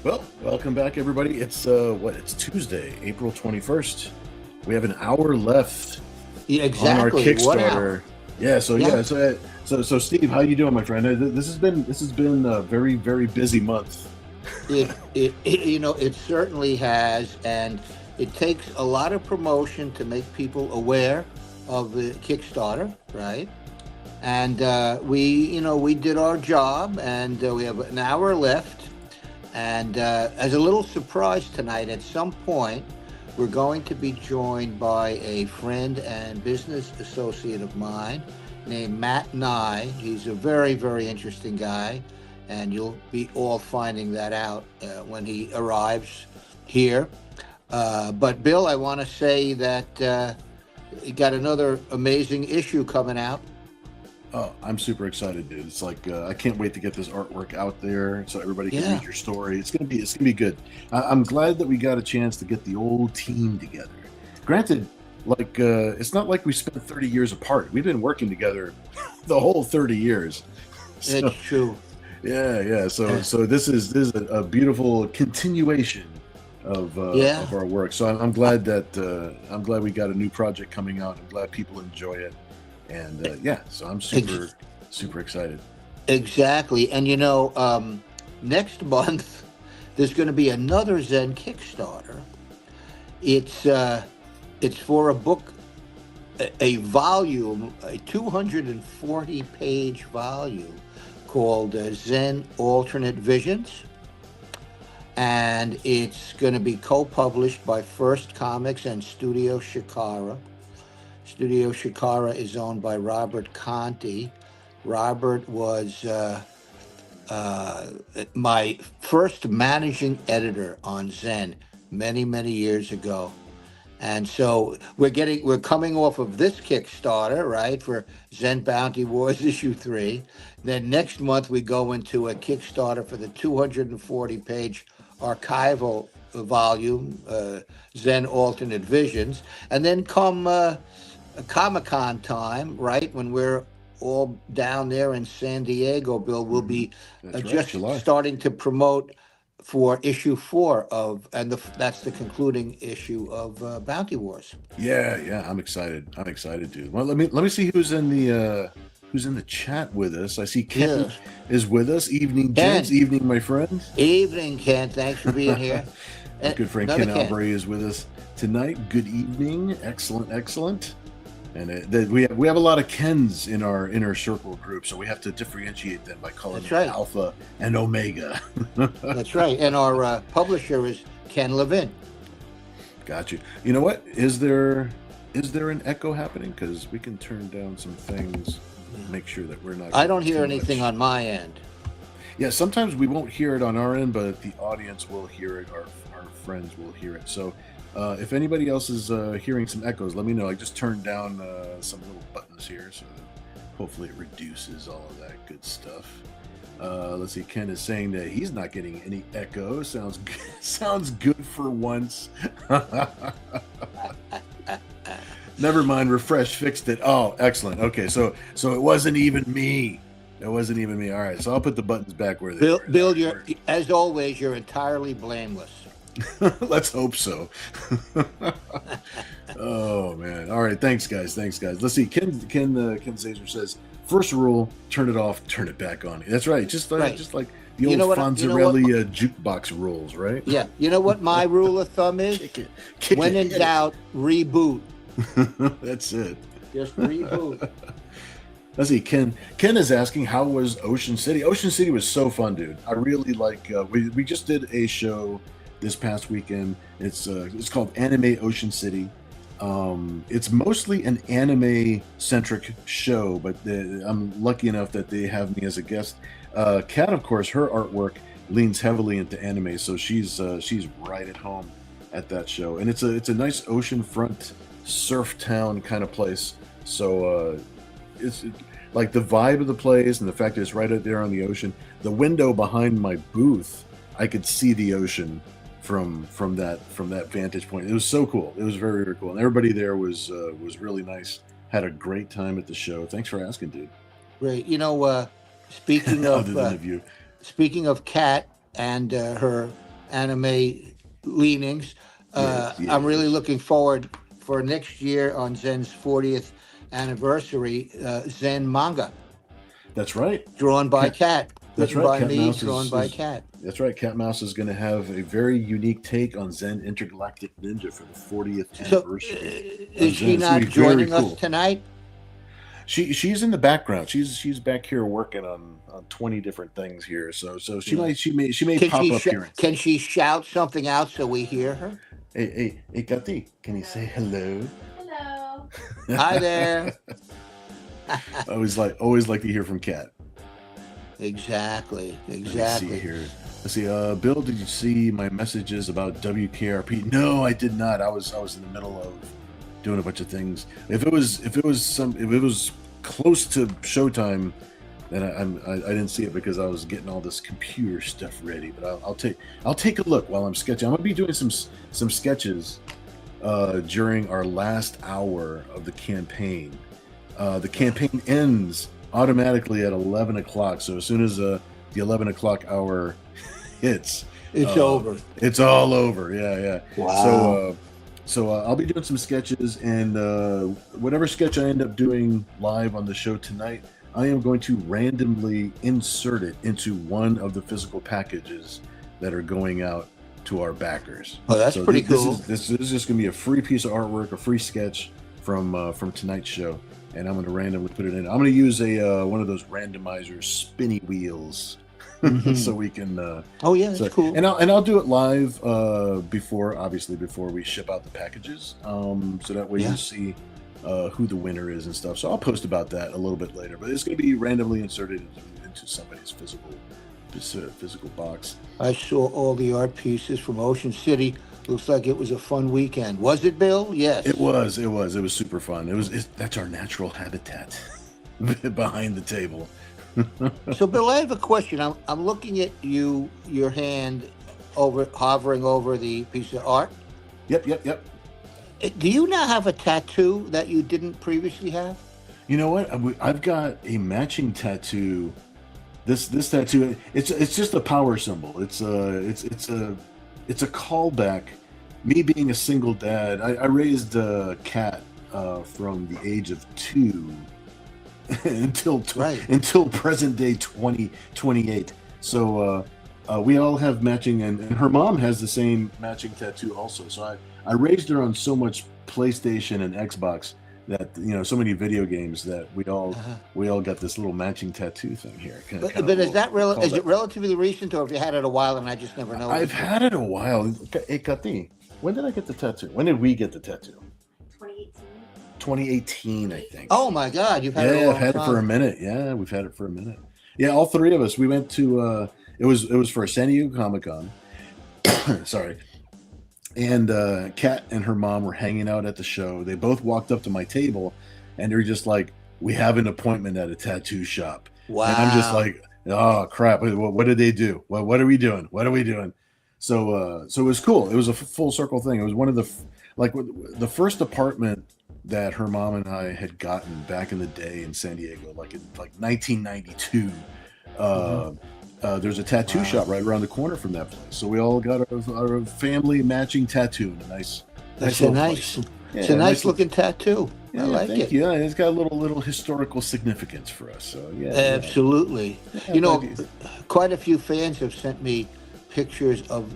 Well, welcome back, everybody. It's it's Tuesday, April 21st. We have an hour left Yeah, on our exactly. 1 hour. Kickstarter. Yeah, so Yeah. yeah, so Steve, how you doing, my friend? This has been a very very busy month. It certainly has, and it takes a lot of promotion to make people aware of the Kickstarter, right? And we did our job, and we have an hour left. And as a little surprise tonight, at some point, we're going to be joined by a friend and business associate of mine named Matt Nye. He's a very, very interesting guy, and you'll be all finding that out when he arrives here. But Bill, I want to say that you got another amazing issue coming out. Oh, I'm super excited, dude. It's like I can't wait to get this artwork out there so everybody can Yeah, read your story. It's gonna be good. I'm glad that we got a chance to get the old team together. Granted, like it's not like we spent 30 years apart. We've been working together the whole 30 years. it's So true. yeah. So Uh, so this is a beautiful continuation of yeah. our work. So I'm glad that I'm glad we got a new project coming out. I'm glad people enjoy it, and yeah. So I'm Ex- super excited. Exactly. And next month there's going to be another Zen Kickstarter. It's uh, it's for a book, a volume, a 240-page volume called Zen Alternate Visions, and it's going to be co-published by First Comics and Studio Shikara. Studio Shikara is owned by Robert Conti. Robert was uh, my first managing editor on Zen many, many years ago. And so we're coming off of this Kickstarter, right, for Zen Bounty Wars issue 3. Then next month we go into a Kickstarter for the 240-page archival volume, Zen Alternate Visions. And then come Comic Con time, right, when we're all down there in San Diego, Bill, we'll Hmm. be That's right, just July. starting to promote for issue 4 of, and that's the concluding issue of Bounty Wars. Yeah. I'm excited, dude. Well, let me see who's in the chat with us. I see Ken Yes. is with us. Evening, gents. Ken, Evening, my friend. evening, Ken. Thanks for being here. Our good friend Another Ken Ken. Albury is with us tonight. Good evening. Excellent. And we have a lot of Kens in our inner circle group, so we have to differentiate them by calling That's them right. Alpha and Omega. That's right. And our publisher is Ken Levin. Got you. You know what? Is there an echo happening? Because we can turn down some things, make sure that we're not I don't getting hear too anything much. on my end. Yeah, sometimes we won't hear it on our end, but the audience will hear it. Our friends will hear it. So if anybody else is hearing some echoes, let me know. I just turned down some little buttons here, so hopefully it reduces all of that good stuff. Let's see. Ken is saying that he's not getting any echo. Sounds sounds good for once. Never mind. Refresh fixed it. Oh, excellent. Okay, so it wasn't even me. It wasn't even me. All right, so I'll put the buttons back where they Bill, were. All Bill, right, you're as always, you're entirely blameless. let's hope so. Oh man. All right, thanks guys. Let's see. Ken Zazer says first rule: turn it off, turn it back on. That's right. Right. Just like the You old know what? You know what? Fonzarelli jukebox rules, right? Yeah. You know what my rule of thumb is? Kick When it, in hit it. doubt, reboot. That's it. Just reboot. Let's see. Ken is asking how was Ocean City. Ocean City was so fun, dude. I really like. We just did a show this past weekend. It's called Anime Ocean City. It's mostly an anime centric show, but I'm lucky enough that they have me as a guest. Kat, of course, her artwork leans heavily into anime, so she's right at home at that show, and it's a nice oceanfront surf town kind of place. So it's like the vibe of the place and the fact that it's right out there on the ocean. The window behind my booth, I could see the ocean from that vantage point. It was so cool. It was very very cool, and everybody there was really nice. Had a great time at the show. Thanks for asking, dude. Great. Speaking Other of than the view. Kat and her anime leanings. Yes, I'm really yes. looking forward for next year on Zen's 40th anniversary, Zen manga, That's right. drawn by Cat. Cat, That's written right. by Cat me, Mouse drawn by Cat. That's right. Cat Mouse is going to have a very unique take on Zen Intergalactic Ninja for the 40th So, anniversary of is Zen. she It's going to not be very joining us cool. tonight? She's in the background. She's back here working on 20 different things here. So Yeah. she may pop up here. Can she shout something out so we hear her? Hey, Kati, can you say hello? Hello. Hi there. always like to hear from Kat. Exactly. Let me see here. Let's see. Bill, did you see my messages about WKRP? No, I did not. I was in the middle of doing a bunch of things. If it was close to showtime, then I didn't see it because I was getting all this computer stuff ready. But I'll take a look while I'm sketching. I'm gonna be doing some sketches during our last hour of the campaign. The campaign ends automatically at 11 o'clock. So as soon as the 11 o'clock hour hits, it's over. It's all over. Yeah. Wow. So I'll be doing some sketches, and whatever sketch I end up doing live on the show tonight, I am going to randomly insert it into one of the physical packages that are going out to our backers. Oh, that's pretty cool. This is just going to be a free piece of artwork, a free sketch from tonight's show, and I'm going to randomly put it in. I'm going to use a one of those randomizer spinny wheels. So we can. That's cool. And I'll do it live before we ship out the packages. So that way you see who the winner is and stuff. So I'll post about that a little bit later. But it's going to be randomly inserted into somebody's physical box. I saw all the art pieces from Ocean City. Looks like it was a fun weekend. Was it, Bill? Yes. It was super fun. That's our natural habitat behind the table. So, Bill, I have a question. I'm looking at your hand hovering over the piece of art. Yep. Do you now have a tattoo that you didn't previously have? You know what? I've got a matching tattoo. This tattoo, it's just a power symbol. It's a callback. Me being a single dad, I raised a cat from the age of 2 until present day 28. So we all have matching, and her mom has the same matching tattoo also. So I raised her on so much PlayStation and Xbox that so many video games that we all got this little matching tattoo thing here. But is it relatively recent, or have you had it a while and I just never noticed? I've had it a while. Hey, Kati, when did I get the tattoo? When did we get the tattoo? 2018, I think. Oh my God, you've had it a long I've had time. it for a minute. Yeah, we've had it for a minute. Yeah, all three of us. We went to it was for San Diego Comic-Con. Sorry. And Kat and her mom were hanging out at the show. They both walked up to my table, and they're just like, "We have an appointment at a tattoo shop." Wow. And I'm just like, "Oh crap! What did they do? What are we doing? What are we doing?" So it was cool. It was a full circle thing. It was one of the first apartment that her mom and I had gotten back in the day in San Diego, like 1992. There's a tattoo shop right around the corner from that place, so we all got our family matching tattoo in a nice looking tattoo. Yeah, I like thank it. you. Yeah, it's got a little historical significance for us. So yeah, absolutely. Yeah, quite a few fans have sent me pictures of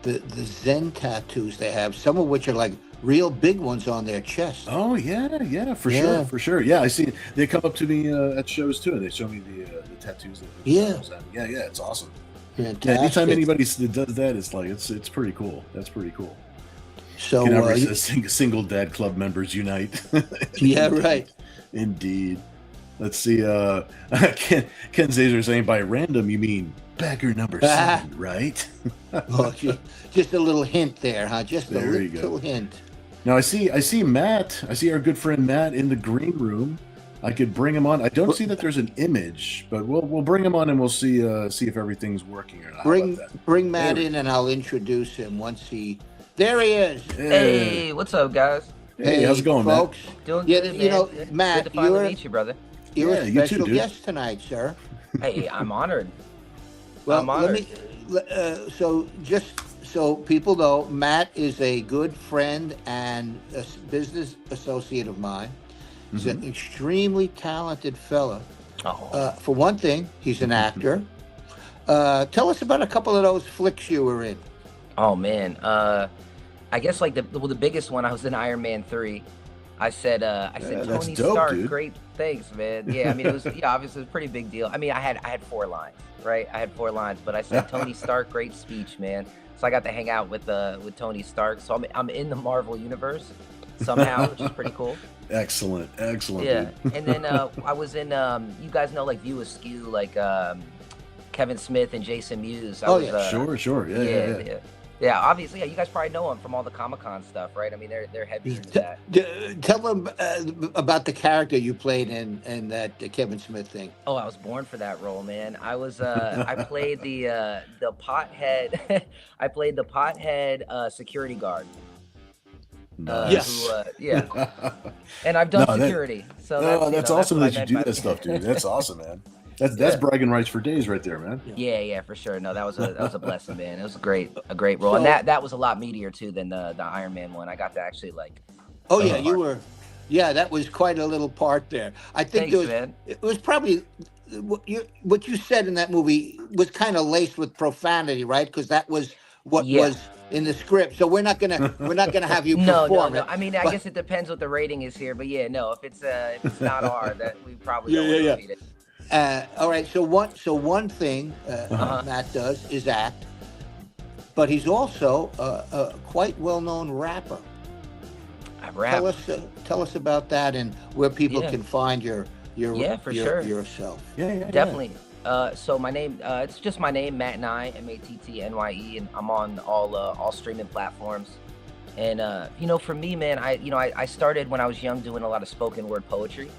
the Zen tattoos they have, some of which are like real big ones on their chest. Oh yeah, for sure. Yeah, I see. They come up to me at shows too, and they show me the tattoos. Yeah, it's awesome. Fantastic. Yeah, anytime anybody does that, it's pretty cool. That's pretty cool. So can never single dad club members unite. Yeah, right. Indeed. Let's see. Ken Zazer saying by random you mean bagger number 7, right? Oh, just a little hint there, huh? Just a little hint. Now I see Matt. I see our good friend Matt in the green room. I could bring him on. I don't see that there's an image, but we'll bring him on and we'll see if everything's working or not. Bring Matt in and I'll introduce him once he. There he is. Hey, what's up, guys? Hey, how's it going, folks? Matt? Doing good, man. Matt, good to finally meet you, brother. You're a special guest tonight, sir. Hey, I'm honored. Well, I'm honored. so just so people know Matt is a good friend and a business associate of mine. He's an extremely talented fella. Oh, For one thing, he's an actor. Tell us about a couple of those flicks you were in. oh man. I guess like the biggest one. I was in Iron Man 3. I said that's Tony dope, Stark. dude. Great, thanks, man. Yeah, I mean it was obviously it was a pretty big deal. I mean I had 4 lines, right? I had 4 lines, but I said Tony Stark, great speech, man. So I got to hang out with Tony Stark. So I'm in the Marvel universe somehow, which is pretty cool. Excellent, Yeah, dude. and then I was in you guys know like View Askew, like Kevin Smith and Jason Mewes. I Oh, was, yeah. Sure. Yeah. Obviously, yeah. You guys probably know them from all the Comic-Con stuff, right? I mean, they're heavy into that. Tell them about the character you played in that Kevin Smith thing. Oh, I was born for that role, man. I was I played the pothead. I played the pothead security guard. Nice. And I've done No, that- security, so Oh, that's awesome what that I you do meant by- that stuff, dude. That's awesome, man. That's bragging rights for days right there, man. Yeah, for sure. No, that was a blessing, man. It was a great role, and So- that was a lot meatier too than the Iron Man one. I got to actually like. Oh yeah, you were. Yeah, that was quite a little part there. I think Thanks, man. it was probably what you said in that movie was kind of laced with profanity, right? Because that was what was in the script. So we're not gonna have you perform No. it. I mean, I guess it depends what the rating is here, but yeah, no. If it's not R, that we probably don't want to repeat it. All right. So one thing Matt does is act, but he's also a quite well-known rapper. I rap. Tell us about that and where people Yeah. can find your sure. yourself. Yeah. Definitely. So my name, it's just my name, Matt Nye, MATTNYE, and I'm on all streaming platforms. And for me, man, I started when I was young doing a lot of spoken word poetry,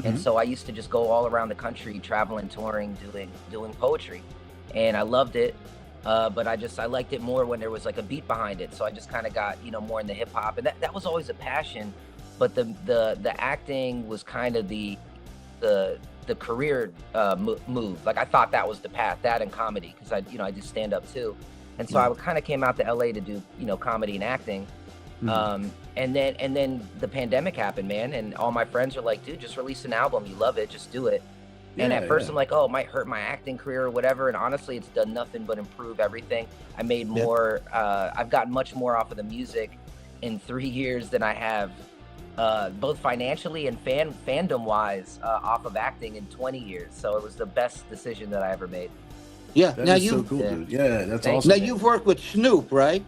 and so I used to just go all around the country, traveling, touring, doing poetry, and I loved it. But I liked it more when there was like a beat behind it. So I just kind of got more in the hip hop, and that was always a passion. But the acting was kind of the career move. Like I thought that was the path, that and comedy, because I did stand up too, and so I kind of came out to LA to do comedy and acting. And then the pandemic happened, man, and all my friends are like, dude, just release an album, you love it, just do it. And at first I'm like, oh, it might hurt my acting career or whatever. And honestly, it's done nothing but improve everything. I made more, I've gotten much more off of the music in 3 years than I have both financially and fandom wise off of acting in 20 years. So it was the best decision that I ever made. Yeah. That now is so cool, dude. Yeah, that's Thank awesome. Now you've worked with Snoop, right?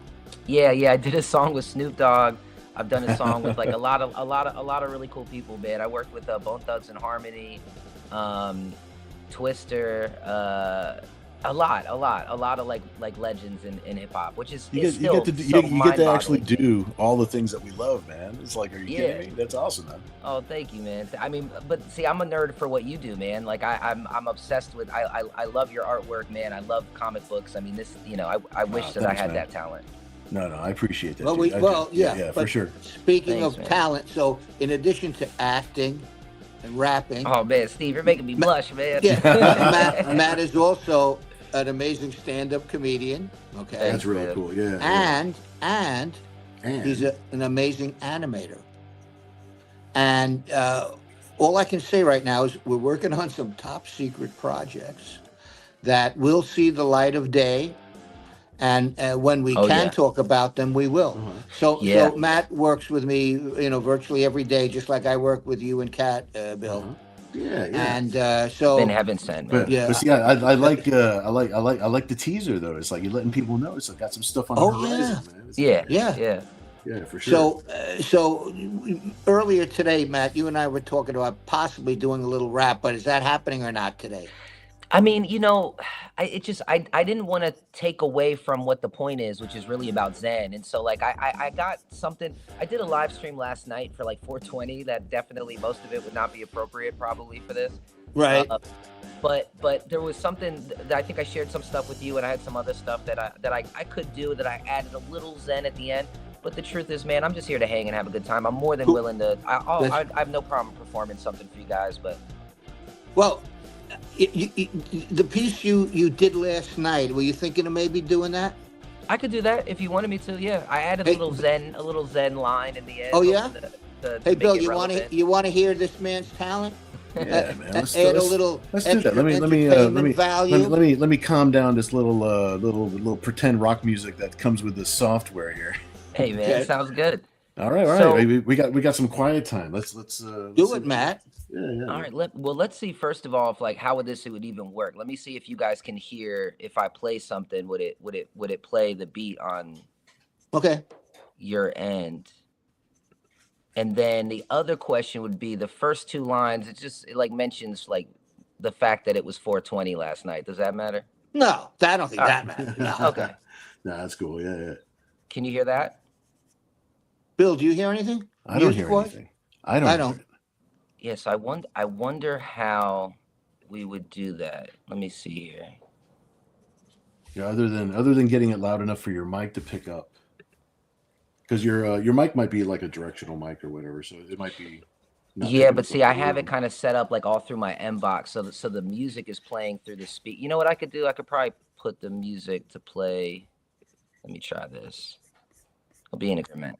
Yeah. I did a song with Snoop Dogg. I've done a song with like a lot of really cool people, man. I worked with Bone Thugs and Harmony, Twister, a lot of like legends in hip hop, which is You still get to actually mind-boggling. do all the things that we love, man. It's like, are you kidding me? That's awesome, man. Oh, thank you, man. I mean, but see, I'm a nerd for what you do, man. Like I'm obsessed with. I love your artwork, man. I love comic books. I mean, this, I wish that I thanks, had man. that talent. No, I appreciate that. Well, dude. yeah, for but sure. Speaking Thanks, of man. talent, so in addition to acting and rapping, Oh man, Steve, you're making me blush, man. yeah, Matt is also an amazing stand-up comedian. Okay, That's really man. cool. Yeah. and he's an amazing animator. And all I can say right now is we're working on some top secret projects that will see the light of day. And when we can talk about them, we will. So Matt works with me, virtually every day, just like I work with you and Kat, Bill. Yeah. And so Been heaven sent, man. But see, I like the teaser though. It's like you're letting people know it's like got some stuff on the horizon, man. It's yeah, for sure. So earlier today, Matt, you and I were talking about possibly doing a little rap, but is that happening or not today? I mean, I didn't want to take away from what the point is, which is really about Zen. And so like I got something. I did a live stream last night for like 420 that definitely most of it would not be appropriate probably for this. Right. But there was something that I think I shared some stuff with you, and I had some other stuff that I could do that I added a little Zen at the end. But the truth is, man, I'm just here to hang and have a good time. I'm more than willing to. I have no problem performing something for you guys, but. Well, the piece you did last night, were you thinking of maybe doing that? I could do that if you wanted me to. Yeah, I added Hey, a little Zen line in the oh end yeah. to Hey, make Bill, it relevant. you want to hear this man's talent? Yeah, man. Add a little Let's do that. extra entertainment value. Let me calm down this little pretend rock music that comes with this software here. Hey, man, Okay, sounds good. All right, all right. So, We got some quiet time. Let's do see it, what we got. Matt. all Yeah. right, let's see first of all if like how would this it would even work. Let me see if you guys can hear if I play something, would it play the beat on Okay. your end? And then the other question would be the first two lines, it like mentions like the fact that it was 420 last night. Does that matter? No, I don't think All right. that matters. No. Okay. Nah, that's cool. Yeah. Can you hear that? Bill, do you hear anything? I don't hear Music-wise? anything. I don't I hear don't. it. Yes, I wonder how we would do that. Let me see here. Yeah, other than getting it loud enough for your mic to pick up, because your mic might be like a directional mic or whatever, so it might be. Not Yeah, picking but up see, over I the have it room. kind of set up like all through my inbox, so the music is playing through the speak. You know what I could do? I could probably put the music to play. Let me try this. I'll be in agreement.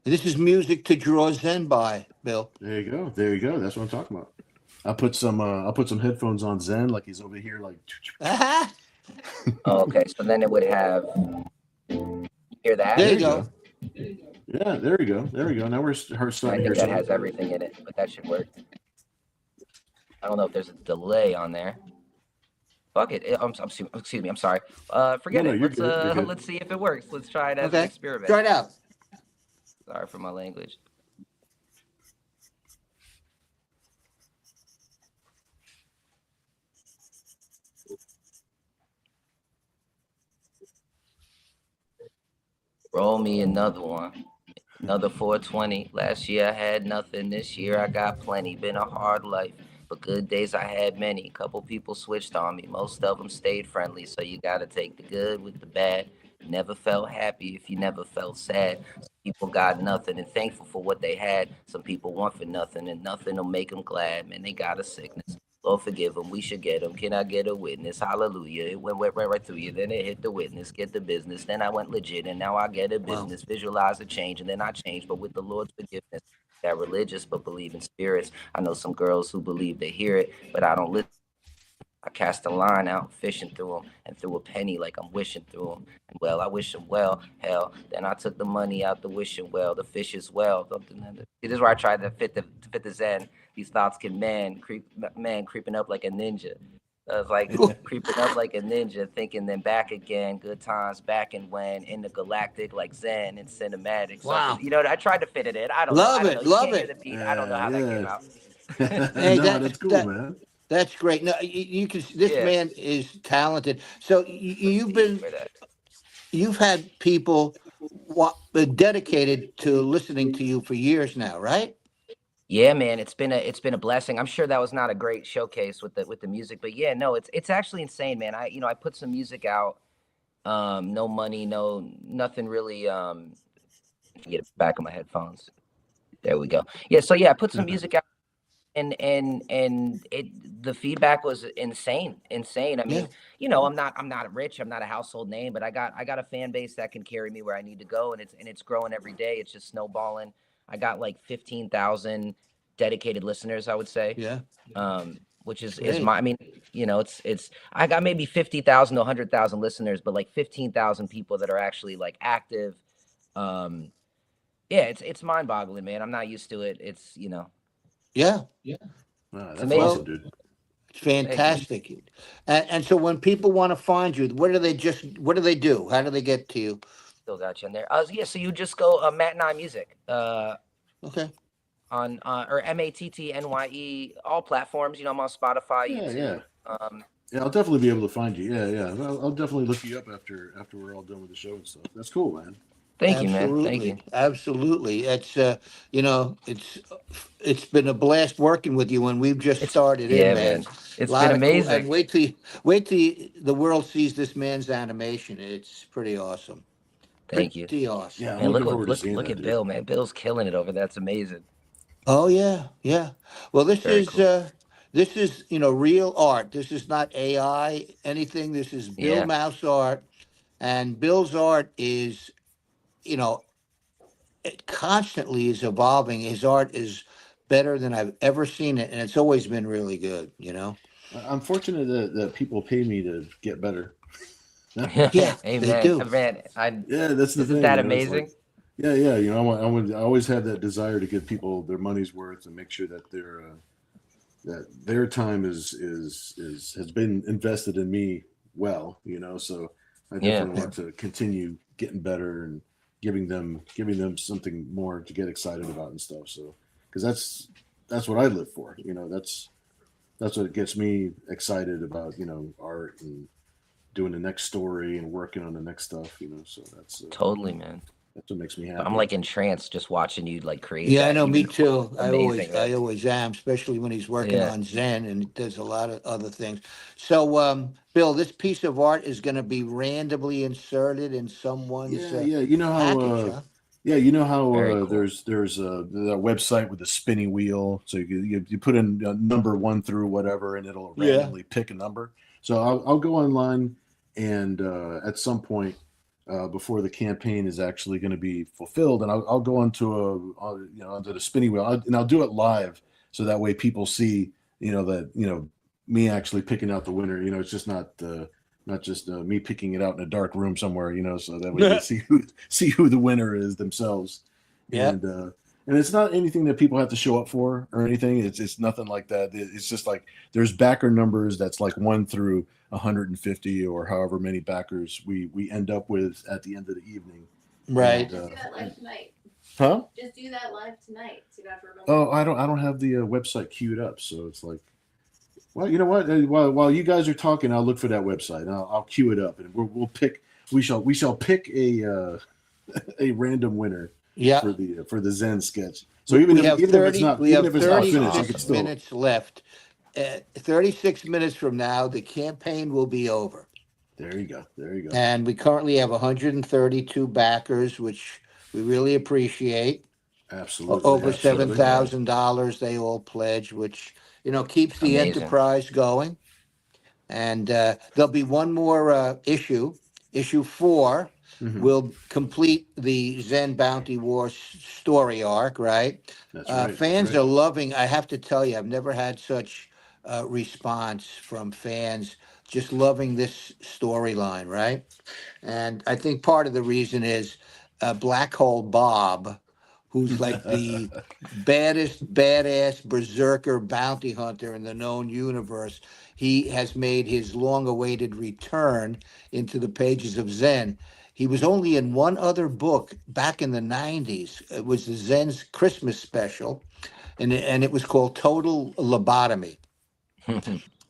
This is music to draw Zen by, Bill. There you go. There you go. That's what I'm talking about. I'll put some headphones on Zen, like he's over here, like. Ah, Oh, okay, so then it would have. Hear that? there There you you go. go. Yeah, there we go. There we go. Now we're I starting to think hear that has something. everything in it, but that should work. I don't know if there's a delay on there. Fuck it. Excuse me. I'm sorry. Forget No, it. you're good. You're good. Let's see if it works. Let's try it as an Okay. experiment. Try it out. Sorry for my language. Roll me another one. Another 420. Last year I had nothing. This year I got plenty. Been a hard life, but good days I had many. Couple people switched on me. Most of them stayed friendly. So you gotta take the good with the bad. Never felt happy if you never felt sad. Some people got nothing and thankful for what they had. Some people want for nothing and nothing will make them glad. Man, they got a sickness. Lord forgive them. We should get them. Can I get a witness? Hallelujah. It went right through you. Then it hit the witness. Get the business. Then I went legit, and now I get a Wow. business. Visualize the change, and then I change. But with the Lord's forgiveness, that religious but believe in spirits. I know some girls who believe they hear it, but I don't listen. I cast a line out, fishing through them, and threw a penny like I'm wishing through them. And well, I wish them well. Hell, then I took the money out the wishing well, the fish as well. This is where I tried to fit the Zen. These thoughts can creeping up like a ninja. I was like creeping up like a ninja, thinking then back again. Good times back and when in the galactic like Zen and cinematic. So, Wow. you know, I tried to fit it in. I don't Love know. it, You love can't hear it. the beat. I don't know how that came out. Hey, No, that's cool, man. that's great. No, you can. This Yeah. man is talented. So you've been, For that. you've had people dedicated to listening to you for years now, right? Yeah, man, it's been a blessing. I'm sure that was not a great showcase with the music, but yeah, no, it's actually insane, man. I put some music out, no money, nothing really. Get it back on my headphones. There we go. Yeah, so yeah, I put some music out, and the feedback was insane. I mean, Yeah. I'm not rich, I'm not a household name, but I got a fan base that can carry me where I need to go, and it's growing every day. It's just snowballing. I got like 15,000 dedicated listeners, I would say. Yeah. Which is Great. I mean, it's I got maybe 50,000 to 100,000 listeners, but like 15,000 people that are actually like active. Yeah, it's mind-boggling, man. I'm not used to it. It's Yeah. Wow, that's amazing. awesome, dude. It's fantastic. And so when people want to find you, what do they do? How do they get to you? Still got you in there. Yeah, so you just go Matt and I Music. Okay. On or MATTNYE, all platforms. I'm on Spotify, Yeah, YouTube. yeah. Yeah, I'll definitely be able to find you. Yeah. I'll definitely look you up after we're all done with the show and stuff. That's cool, man. Thank you, man. Thank you. Absolutely. It's it's been a blast working with you, and we've just started Yeah, in, man. It's Lot been of cool- amazing. and wait till the world sees this man's animation. It's pretty awesome. Thank you. Pretty awesome. Yeah, I'm Man, looking forward to seeing look that, at dude. Bill, man. Bill's killing it over there. That's amazing. Oh yeah, yeah. Well, Very cool. This is, real art. This is not AI, anything. This is Bill Yeah. Mouse art. And Bill's art is, you know, it constantly is evolving. His art is better than I've ever seen it. And it's always been really good. I'm fortunate that people pay me to get better. Yeah, they Amen. do. Man, Yeah, that's the isn't thing. that It's like, amazing? yeah. I always have that desire to give people their money's worth and make sure that their time has been invested in me well. So I Yeah. definitely want to continue getting better and giving them something more to get excited about and stuff. So because that's what I live for. That's what gets me excited about art and doing the next story and working on the next stuff. So Totally, man. that's what makes me I'm happy. like entranced just watching you like create Yeah, I that. know, You've me been too. amazing, I man. always am, especially when he's working Yeah. on Zen and does a lot of other things. So, Bill, this piece of art is going to be randomly inserted in someone's Yeah. You know how package, huh? Very cool. there's the website with the spinning wheel, so you put in number 1 through whatever, and it'll Yeah. randomly pick a number. So I'll go online, and at some point before the campaign is actually going to be fulfilled, and I'll go onto the spinning wheel, and I'll do it live, so that way people see that me actually picking out the winner. It's just not just me picking it out in a dark room somewhere, so that way they see who the winner is themselves, Yeah. and it's not anything that people have to show up for or anything. It's nothing like that. It's just like there's backer numbers that's like 1 through 150 or however many backers we end up with at the end of the evening. Right. And, Just do that live tonight. huh? Just do that live tonight. So you don't have to remember. Oh, I don't have the website queued up, so it's like, well, you know what? While you guys are talking, I'll look for that website and I'll queue it up, and we'll pick. We shall pick a a random winner Yeah. for the Zen sketch. So even We if have even 30, if it's not we even have if it's not That's finished, you 36 can awesome. still. minutes left. 36 minutes from now, the campaign will be over. There you go. There you go. And we currently have 132 backers, which we really appreciate. Absolutely. Over Absolutely. $7,000 they all pledge, which keeps the Amazing. enterprise going. And there'll be one more issue. Issue 4 Mhm. will complete the Zen Bounty War story arc, right? That's right. Fans That's right. are loving. I have to tell you, I've never had such response from fans. Just loving this storyline, right? And I think part of the reason is Black Hole Bob, who's like the baddest, badass berserker bounty hunter in the known universe. He has made his long awaited return into the pages of Zen. He was only in one other book back in the 90s. It was the Zen's Christmas special, and it was called Total Lobotomy.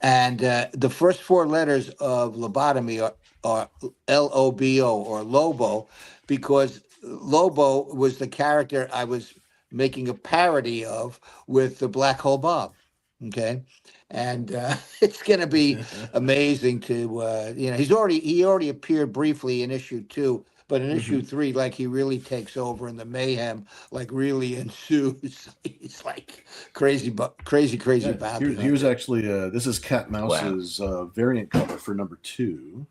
And the first 4 letters of lobotomy are Lobo or Lobo, because Lobo was the character I was making a parody of with the Black Hole Bob. Okay. And it's going to be amazing to, he already appeared briefly in issue 2, but in issue 3, like he really takes over and the mayhem like really ensues. It's like crazy Yeah, bounty here's hunter. actually this is Cat Mouse's variant cover for number 2.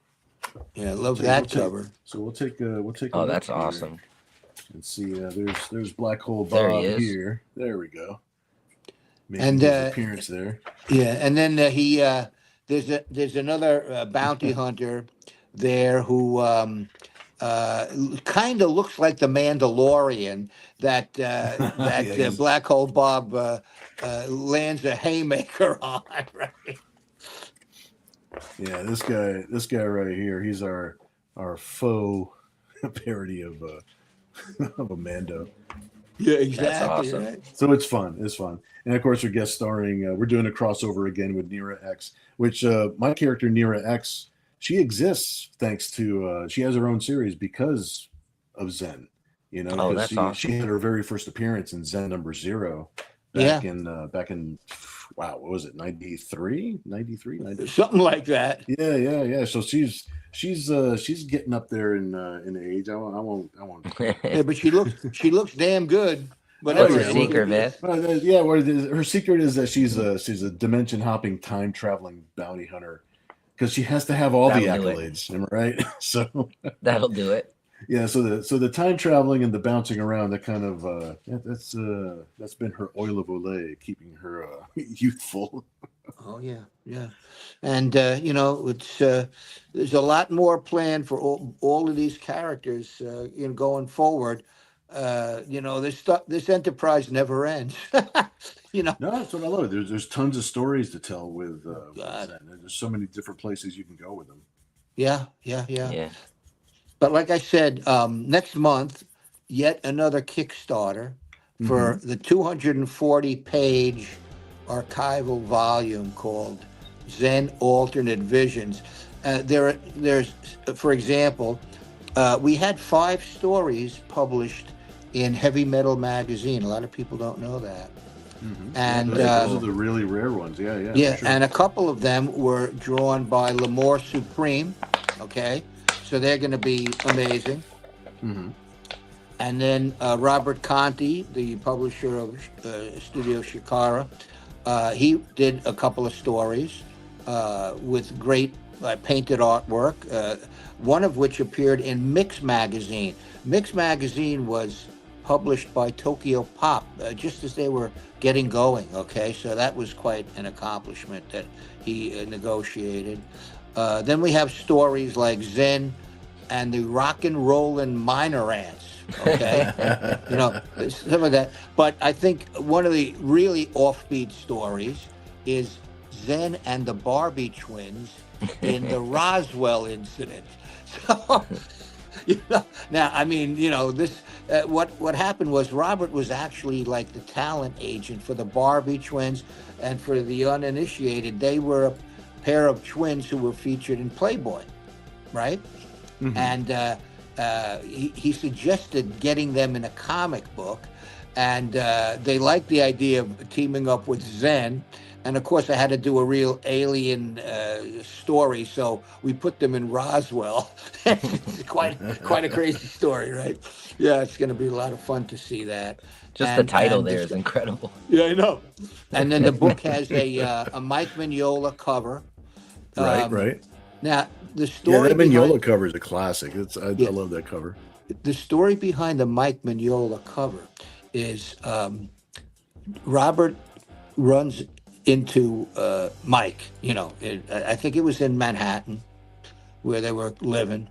Yeah, I love So that we'll take- cover. So we'll take a Oh, look that's here awesome. and see. There's Black Hole There he Bob is. here. There we go. Making And his appearance there. yeah, and then there's another bounty hunter there who kind of looks like the Mandalorian that Yeah, he's- Black Hole Bob lands a haymaker on. Right? Yeah, this guy right here. He's our faux parody of of a Mando. Yeah, exactly. awesome. Right? So it's fun. It's fun. And of course, we're guest starring. We're doing a crossover again with Nira-X, which my character Nira-X, she exists thanks to she has her own series because of Zen. Oh, because that's she awesome. had her very first appearance in Zen number 0 Yeah. back in wow, what was it, 93, 93, 90? Something like that. Yeah. So she's getting up there in age. I won't. Yeah, but she looks damn good. But What's Oh, her yeah, anyway, secret, man? Yeah, her secret is that she's a dimension hopping, time traveling bounty hunter because she has to have all the That'll do it. accolades. Am I right? So That'll do it. yeah, so the time traveling and the bouncing around that kind of that's been her oil of Olay, keeping her youthful. oh yeah, yeah, and you know, it's there's a lot more planned for all of these characters, you know, going forward. You know, this enterprise never ends. You know, No, that's what I love. There's tons of stories to tell with God, Zen. There's so many different places you can go with them. yeah, yeah, yeah. Yeah. But like I said, next month, yet another Kickstarter Mm-hmm. for the 240-page archival volume called Zen Alternate Visions. There's, for example, we had 5 stories published in Heavy Metal magazine. A lot of people don't know that. Mm-hmm. And Those are the really rare ones. Yeah, yeah. yeah, For sure. and a couple of them were drawn by L'Amour Supreme. Okay, so they're going to be amazing. Mm-hmm. And then Robert Conti, the publisher of Studio Shikara, he did a couple of stories with great painted artwork, one of which appeared in Mix Magazine. Mix Magazine was published by Tokyo Pop just as they were getting going, okay? So that was quite an accomplishment that he negotiated. Then we have stories like Zen and the Rock and Rollin' Minor Ants, okay? You know, some of that. But I think one of the really offbeat stories is Zen and the Barbie twins in the Roswell incident. So, you know, now, I mean, you know, this, what happened was Robert was actually like the talent agent for the Barbie twins, and for the uninitiated, they were a pair of twins who were featured in Playboy, right? Mm-hmm. And he suggested getting them in a comic book, and they liked the idea of teaming up with Zen. And of course, I had to do a real alien story, so we put them in Roswell. It's quite a crazy story, right? Yeah, it's going to be a lot of fun to see that. Just the title and there this- is incredible. Yeah, I know. And then the book has a Mike Mignola cover. Right, right. Now, the Yeah, story that Mignola behind, cover is a classic. I Yeah. love that cover. the story behind the Mike Mignola cover is Robert runs into Mike. You know, I think it was in Manhattan where they were living,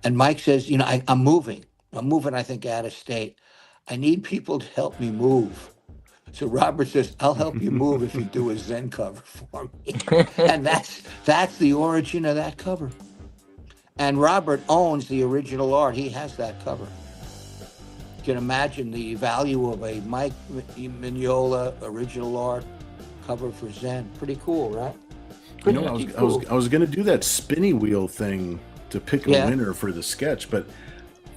and Mike says, "You know, I'm moving. I'm moving. I think out of state. I need people to help me move." So Robert says, "I'll help you move if you do a Zen cover for me." And that's the origin of that cover. And Robert owns the original art. He has that cover. You can imagine the value of a Mike Mignola original art cover for Zen. Pretty cool, right? You know, I was going to do that spinny wheel thing to pick a Yeah. winner for the sketch, but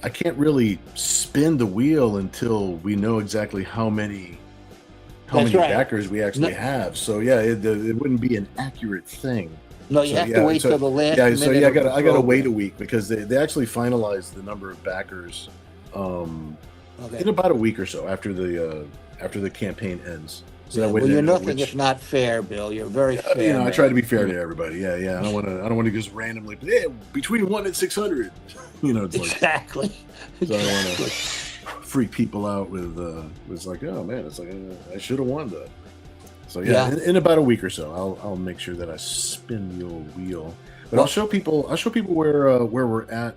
I can't really spin the wheel until we know exactly how many That's right. backers we actually have. So yeah, it wouldn't be an accurate thing. No, you So, have yeah, to wait so- till the last Yeah, minute. so yeah, of the I gotta wait a program. week because they actually finalized the number of backers Okay. in about a week or so after the campaign ends. So that way Well, they you're know nothing which- if not fair, Bill. You're very fair. you know, I man. try to be fair to everybody. Yeah, yeah. I don't want to just randomly. Yeah, between 1 and 600. You know, it's like Exactly. so I don't want to freak people out with. It's like, oh man, it's like I should have won that. So yeah, Yeah. in about a week or so, I'll make sure that I spin the old wheel. But Well- I'll show people where we're at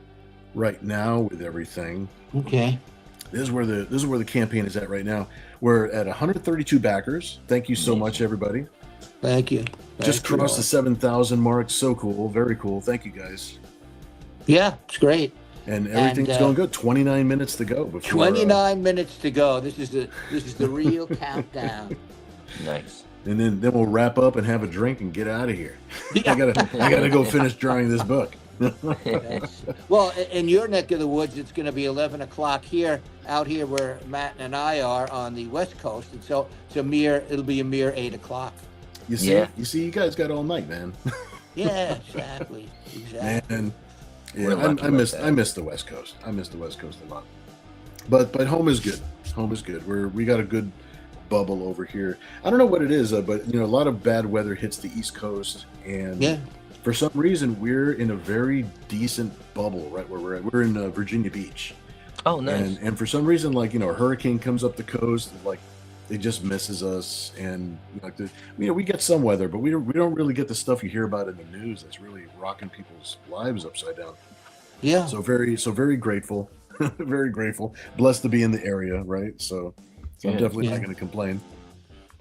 right now with everything. Okay. This is where the campaign is at right now. We're at 132 backers. Thank you so much, everybody. Thank you. Just Thank you crossed the all. 7,000 mark. So cool, very cool. Thank you guys. Yeah, it's great. And everything's going good. 29 minutes to go. Before, 29 minutes to go. This is the real countdown. Nice. and then we'll wrap up and have a drink and get out of here. I gotta go finish drawing this book. That's- well, in your neck of the woods, it's going to be 11 o'clock here, out here where Matt and I are on the West Coast, and so it'll be a mere 8 o'clock. You see, Yeah. you guys got all night, man. Yeah, exactly. And yeah, We're lucky I about miss that. I miss the West Coast. I miss the West Coast a lot. But home is good. Home is good. We got a good bubble over here. I don't know what it is, but a lot of bad weather hits the East Coast, and for some reason we're in a very decent bubble right where we're at. We're in Virginia Beach. Oh, nice. And for some reason, like, a hurricane comes up the coast, like it just misses us, and like we get some weather, but we don't really get the stuff you hear about in the news that's really rocking people's lives upside down. Yeah. So very grateful, very grateful, blessed to be in the area, right? So I'm definitely not going to complain.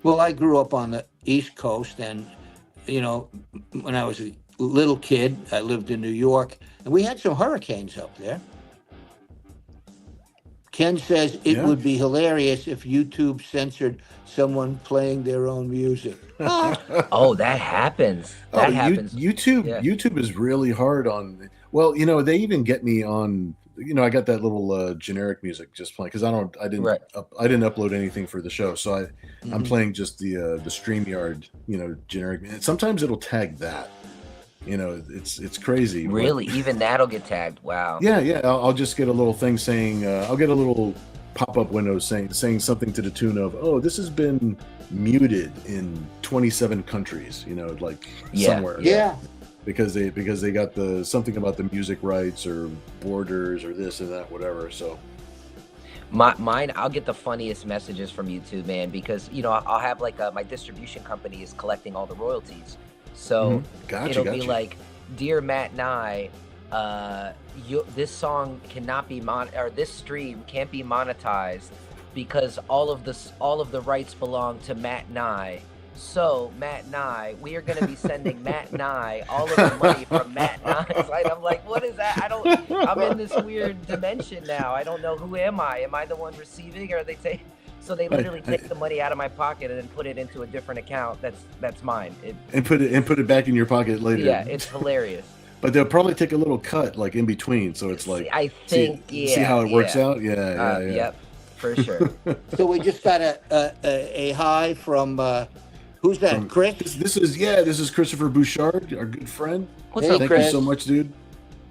Well, I grew up on the East Coast, and when I was a little kid, I lived in New York, and we had some hurricanes up there. Ken says it would be hilarious if YouTube censored someone playing their own music. Oh, that happens. That happens. YouTube is really hard on. Well, they even get me on. I got that little generic music just playing because I didn't upload anything for the show, so I'm playing just the StreamYard generic. And sometimes it'll tag that. It's crazy. Really? Even that'll get tagged? Wow. Yeah. I'll just get a little thing saying, I'll get a little pop-up window saying something to the tune of, "Oh, this has been muted in 27 countries," somewhere. Yeah. Because they got something about the music rights or borders or this and that, whatever. So mine, I'll get the funniest messages from YouTube, man, because I'll have like my distribution company is collecting all the royalties. So it'll be like, "Dear Matt and I, this song cannot be this stream can't be monetized because all of the rights belong to Matt and I. So Matt and I, we are going to be sending Matt and I all of the money from Matt and I's." I'm like, what is that? I'm in this weird dimension now. I don't know, who am I? Am I the one receiving, or are they taking? So they literally take the money out of my pocket and then put it into a different account that's mine. And put it back in your pocket later. Yeah, it's hilarious. But they'll probably take a little cut like in between, so it's like, I think see how it works out. Yeah. Yep, for sure. So we just got a hi from who's that? Chris. This is Christopher Bouchard, our good friend. What's up, Thank Chris? you so much, dude.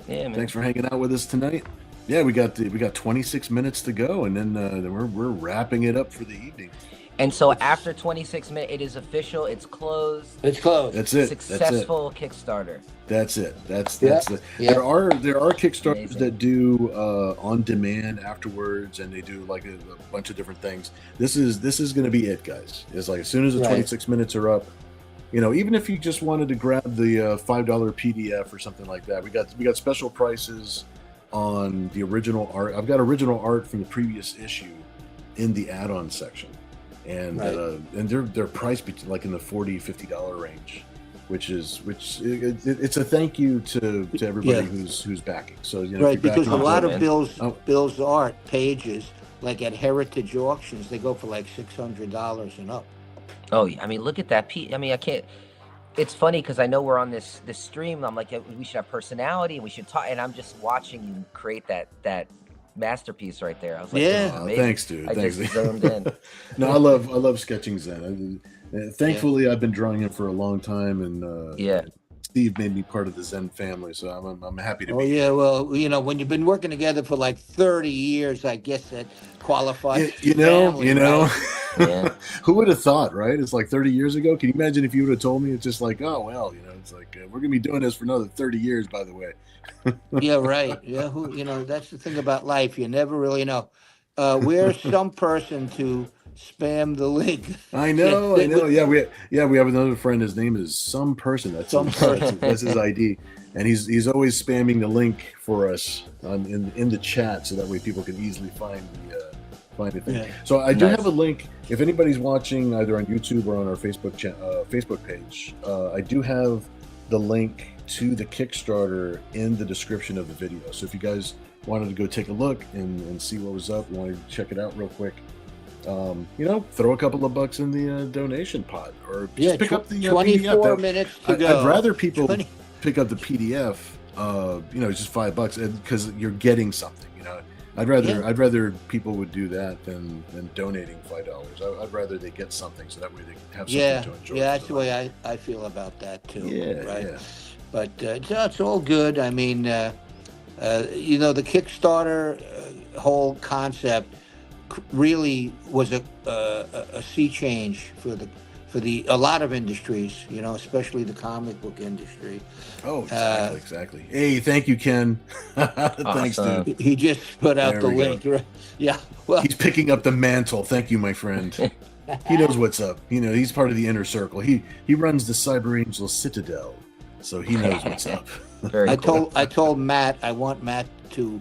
Yeah, man. Thanks for hanging out with us tonight. Yeah, we got 26 minutes to go, and then we're wrapping it up for the evening. And so after 26 minutes, it is official. It's closed. It's closed. That's it. Successful Kickstarter. That's it. That's Yeah. it. Yeah. There are Kickstarters Amazing. that do on demand afterwards, and they do like a bunch of different things. This is going to be it, guys. It's like as soon as the 26 minutes are up, even if you just wanted to grab the $5 PDF or something like that, we got special prices on the original art. I've got original art from the previous issue in the add-on section, and they're priced like in the $40-$50 range, which it's a thank you to everybody who's backing. So Because a lot of Bill's art pages, like at Heritage Auctions, they go for like $600 and up. Oh, I mean, look at that. I can't. It's funny because I know we're on this stream. I'm like, we should have personality and we should talk. And I'm just watching you create that masterpiece right there. I was like, thanks, dude. Thanks. Just zoned in. No, I love sketching Zen. Thankfully, I've been drawing him for a long time, and Steve made me part of the Zen family, so I'm happy to be. Oh yeah, well, when you've been working together for like 30 years, I guess that qualifies. Family, right? Yeah. Who would have thought, right? It's like 30 years ago. Can you imagine if you would have told me? It's just like, oh well, it's like we're gonna be doing this for another 30 years, by the way. Yeah, right. Yeah, that's the thing about life. You never really know. We're some person to spam the link. I know. Yeah, we have another friend. His name is some person. That's his ID, and he's always spamming the link for us in the chat, so that way people can easily find the thing. Yeah. So I do have a link. If anybody's watching either on YouTube or on our Facebook page, I do have the link to the Kickstarter in the description of the video. So if you guys wanted to go take a look and see what was up, wanted to check it out real quick, throw a couple of bucks in the donation pot, or just pick up the 24 PDF. minutes to go. I'd rather people pick up the PDF. Just $5 because you're getting something. I'd rather people would do that than donating $5. I'd rather they get something, so that way they can have something to enjoy. Yeah, that's the way I feel about that too. Yeah, right. Yeah. But it's all good. I mean, the Kickstarter whole concept really was a sea change for a lot of industries, especially the comic book industry. Oh, exactly. Hey, thank you, Ken. Thanks, Awesome. dude. He just put out There the we go. link. Right? Yeah. Well, He's picking up the mantle. Thank you, my friend. He knows what's up. He's part of the inner circle. He runs the Cyber Angel Citadel, so he knows what's up. Very cool. I told Matt I want Matt to,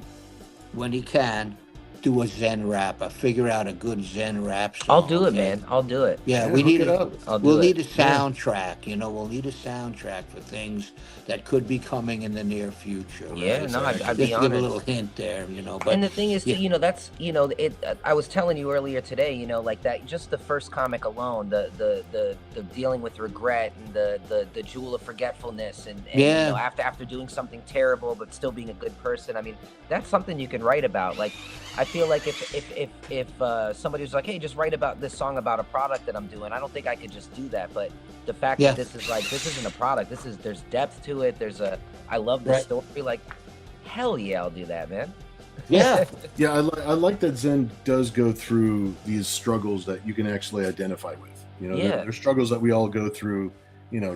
when he can, do a Zen rap. Figure out a good Zen rap song. I'll do it, okay? man. I'll do it. Yeah, Yeah, we hook need it up. we'll need a soundtrack. We'll need a soundtrack for things that could be coming in the near future. Right? Yeah, no, I'd Just be to give honored. a little hint there. But And the thing is, yeah. that's, I was telling you earlier today, like that, just the first comic alone, the dealing with regret and the jewel of forgetfulness, and Yeah. after doing something terrible but still being a good person. I mean, that's something you can write about. Like, I feel like if somebody was like, hey, just write about this song about a product that I'm doing, I don't think I could just do that. But the fact Yeah. that this isn't a product. There's depth to it. I love the Right. story. Like, hell yeah, I'll do that, man. Yeah. Yeah, I like that Zen does go through these struggles that you can actually identify with. Yeah. There's struggles that we all go through.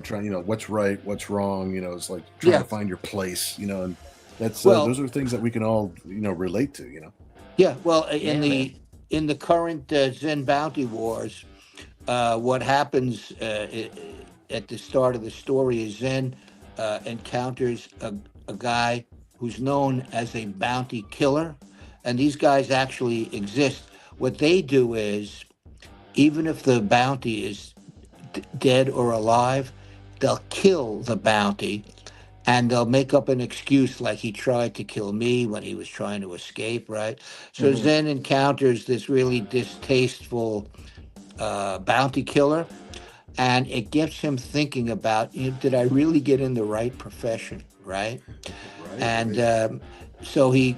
Trying, what's right, what's wrong. It's like trying Yeah. to find your place. And that's Well- those are things that we can all relate to. Yeah. Well, Yeah, in the current Zen Bounty Wars, what happens at the start of the story is Zen encounters a guy who's known as a bounty killer, and these guys actually exist. What they do is, even if the bounty is dead or alive, they'll kill the bounty, and they'll make up an excuse like he tried to kill me when he was trying to escape, right? So Mhm. Zen encounters this really distasteful bounty killer, and it gets him thinking about, did I really get in the right profession, right? And so he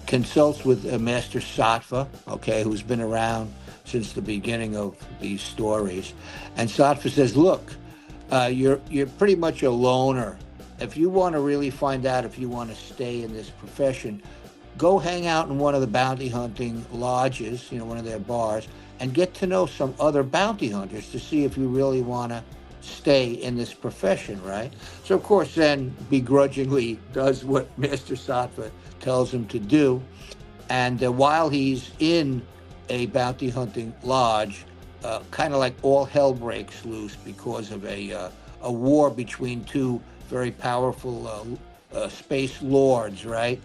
consults with Master Sattva, okay, who's been around since the beginning of these stories. And Sattva says, look, you're pretty much a loner. If you want to really find out if you want to stay in this profession, go hang out in one of the bounty hunting lodges, one of their bars, and get to know some other bounty hunters to see if you really want to stay in this profession, right? So, of course, Zen begrudgingly does what Master Sattva tells him to do. And while he's in a bounty hunting lodge, kind of like all hell breaks loose because of a war between two very powerful space lords, right?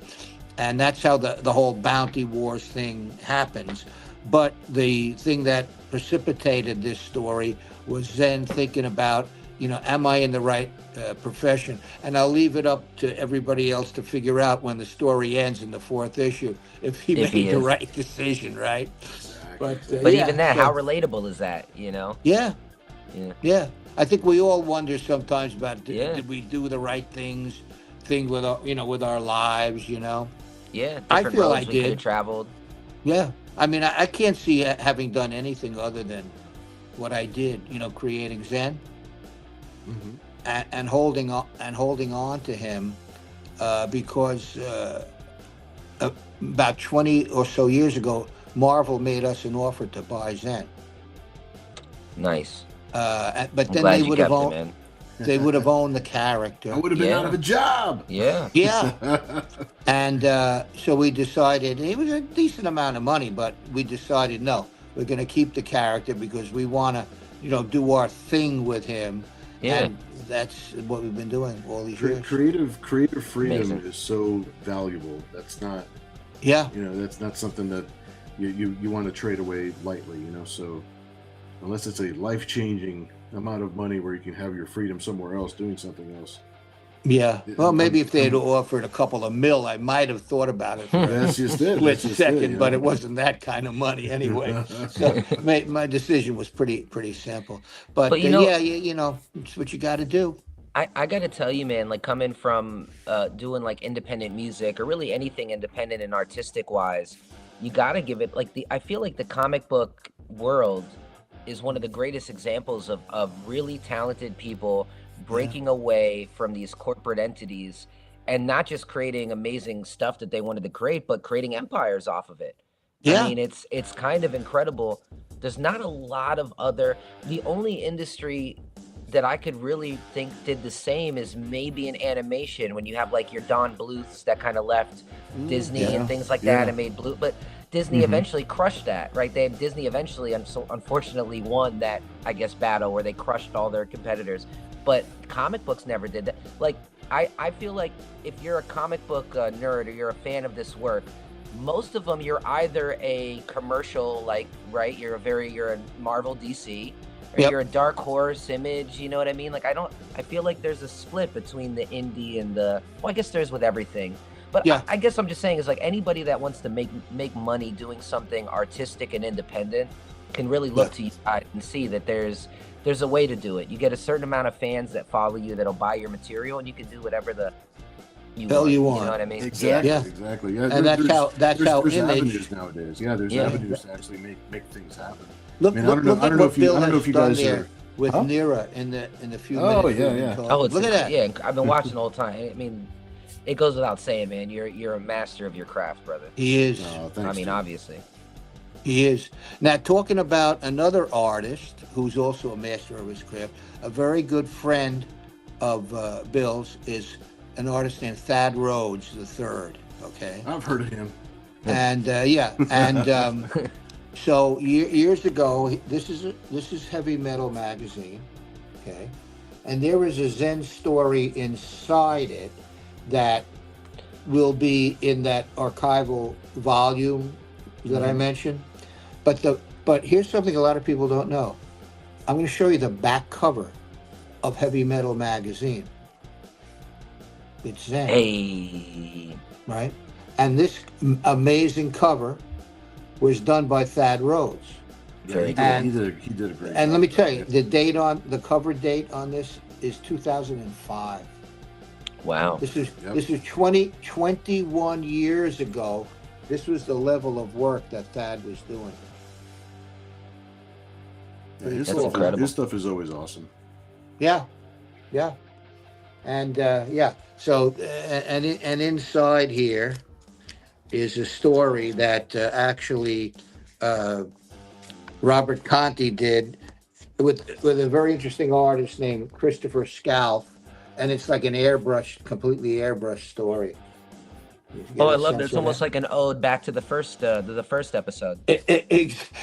And that's how the whole bounty wars thing happens. But the thing that precipitated this story was Zen thinking about, am I in the right profession? And I'll leave it up to everybody else to figure out when the story ends in the 4th issue if he If made he the is. right decision, right? But But yeah, even that, so- how relatable is that? Yeah, Yeah. yeah. I think we all wonder sometimes about did Yeah. we do the right thing with our, with our lives, Yeah. I Different feel roads I we could did. have traveled. Yeah. I mean, I can't see having done anything other than what I did, creating Zen Mhm. and holding on to him because about 20 or so years ago, Marvel made us an offer to buy Zen. Nice. But I'm then glad they you would have kept it, owned man. they would have owned the character. I would have been Yeah. out of a job. Yeah. Yeah. And so we decided, it was a decent amount of money, but we decided, no, we're going to keep the character because we want to, do our thing with him. Yeah. And that's what we've been doing all these years. Creative freedom Amazing. is so valuable. That's not Yeah. that's not something that you want to trade away lightly. So unless it's a life-changing amount of money where you can have your freedom somewhere else doing something else. Yeah. Well, maybe if they had I'm- offered a couple of mil, I might have thought about it for a That's just it. split That's just second, it, but it wasn't that kind of money anyway. So my decision was pretty simple. But, But yeah, it's what you got to do. I gotta tell you, man, like coming from doing like independent music or really anything independent and artistic wise, you gotta give it I feel like the comic book world is one of the greatest examples of really talented people breaking away from these corporate entities and not just creating amazing stuff that they wanted to create, but creating empires off of it. Yeah. I mean, it's kind of incredible. There's not a lot of other. The only industry that I could really think did the same is maybe in animation, when you have like your Don Bluths that kind of left Disney Yeah, and things like yeah. that and made Blue. But Disney eventually crushed that, right? Disney eventually, unfortunately, won that, I guess, battle where they crushed all their competitors. But comic books never did that. Like, I feel like if you're a comic book nerd or you're a fan of this work, most of them you're either a commercial, like, right? You're a Marvel, DC, or Yep. you're a Dark Horse, Image. You know what I mean? Like, I feel like there's a split between the indie and the. Well, I guess there's with everything. But Yeah. I guess I'm just saying is like anybody that wants to make money doing something artistic and independent can really look to you and see that there's a way to do it. You get a certain amount of fans that follow you that'll buy your material, and you can do whatever the hell you You want. know what I mean? Exactly, Yeah. exactly. Yeah, And that's how there's Image. avenues nowadays. Yeah, there's Yeah. avenues to actually make things happen. Look, I mean, look, look I at don't know what if you, Bill I don't know has if you done guys there are. with Huh? Nira in the few Oh, minutes. yeah, we've been yeah. talking. Oh, it's look at that. Yeah, I've been watching the whole time. I mean, it goes without saying, man. You're a master of your craft, brother. He is. Oh, I thanks, mean, dude. obviously. He is. Now, talking about another artist who's also a master of his craft, a very good friend of Bill's is an artist named Thad Rhodes III. Okay. I've heard of him. And so years ago, this is Heavy Metal magazine, okay, and there is a Zen story inside it that will be in that archival volume that I mentioned. But here's something a lot of people don't know. I'm going to show you the back cover of Heavy Metal magazine. It's Zen. Hey. Right? And this amazing cover was done by Thad Rhodes. Yeah, he And- did a great job. And let me tell you, the cover date on this is 2005. Wow. This is Yep. this is 21 years ago. This was the level of work that Thad was doing. Yeah, his That's stuff, incredible. his stuff is always awesome. Yeah, yeah, and yeah. So and inside here is a story that actually Robert Conti did with a very interesting artist named Christopher Scalf, and it's like an completely airbrushed story. Oh, I love that. It's almost like an ode back to the first episode.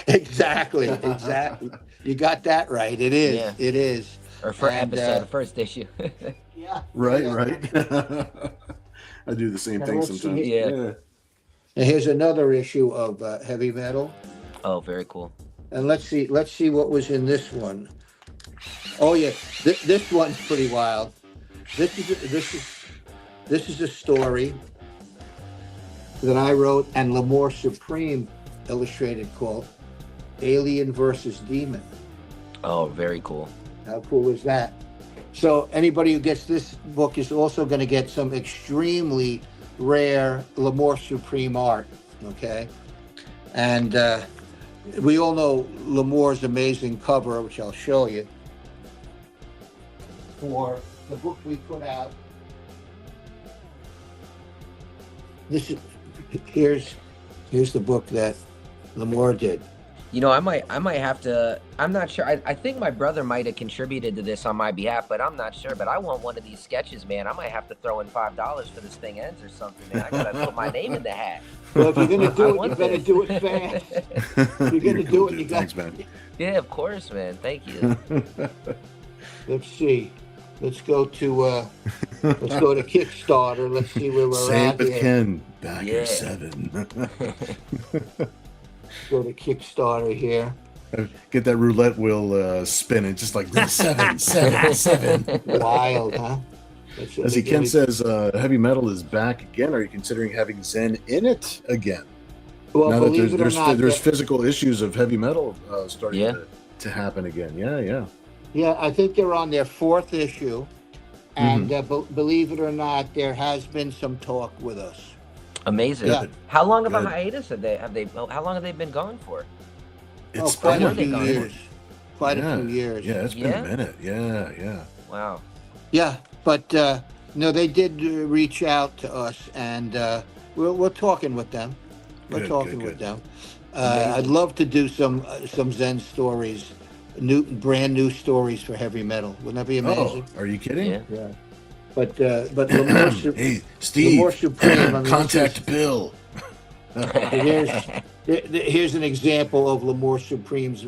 Exactly. You got that right. It is. Yeah. It is. Or for And, episode, first issue. Yeah. Right, yeah. right. I do the same Now, thing let's see sometimes. here. Yeah. Now here's another issue of Heavy Metal, Oh, very cool. and let's see what was in this one. Oh yeah, this one's pretty wild. This is a story that I wrote and L'Amour Supreme illustrated called Alien versus Demon. Oh, very cool. How cool is that? So anybody who gets this book is also going to get some extremely rare L'Amour Supreme art, okay? And we all know L'Amour's amazing cover, which I'll show you, for the book we put out. Here's the book that L'Amour did. You know, I might have to. I'm not sure. I think my brother might have contributed to this on my behalf, but I'm not sure. But I want one of these sketches, man. I might have to throw in $5 for this thing ends or something, man. I gotta put my name in the hat. Well, if you're going to I do it, want you better this. do it fast. You're going to do it. You got. Thanks, man. Yeah, of course, man. Thank you. Let's see. Let's go to Kickstarter. Let's see where we're Same at with here. Ken. Back Yeah. at 7. Go to Kickstarter here. Get that roulette wheel spinning, just like 7, 7, 7. Wild, huh? Let's- As he let Ken me- says, Heavy Metal is back again. Are you considering having Zen in it again? Well, now that believe it or not, there's physical issues of Heavy Metal starting Yeah. to happen again. Yeah. yeah, I think they're on their 4th issue, and believe it or not, there has been some talk with us. Amazing. Yeah. How long of a Good. hiatus have they? How long have they been gone for? It's quite been a few minute. years. Quite Yeah. a few years. Yeah, it's been Yeah? a minute. Yeah. Wow. Yeah, but no, they did reach out to us, and we're talking with them. We're Good, talking good, with good. them. I'd love to do some Zen stories, brand new stories for heavy metal. Wouldn't that be Oh, amazing? are you kidding? Yeah. Yeah. But Hey, Lamore Steve, Supreme. I mean, this is contact Bill. here's an example of Lamore Supreme's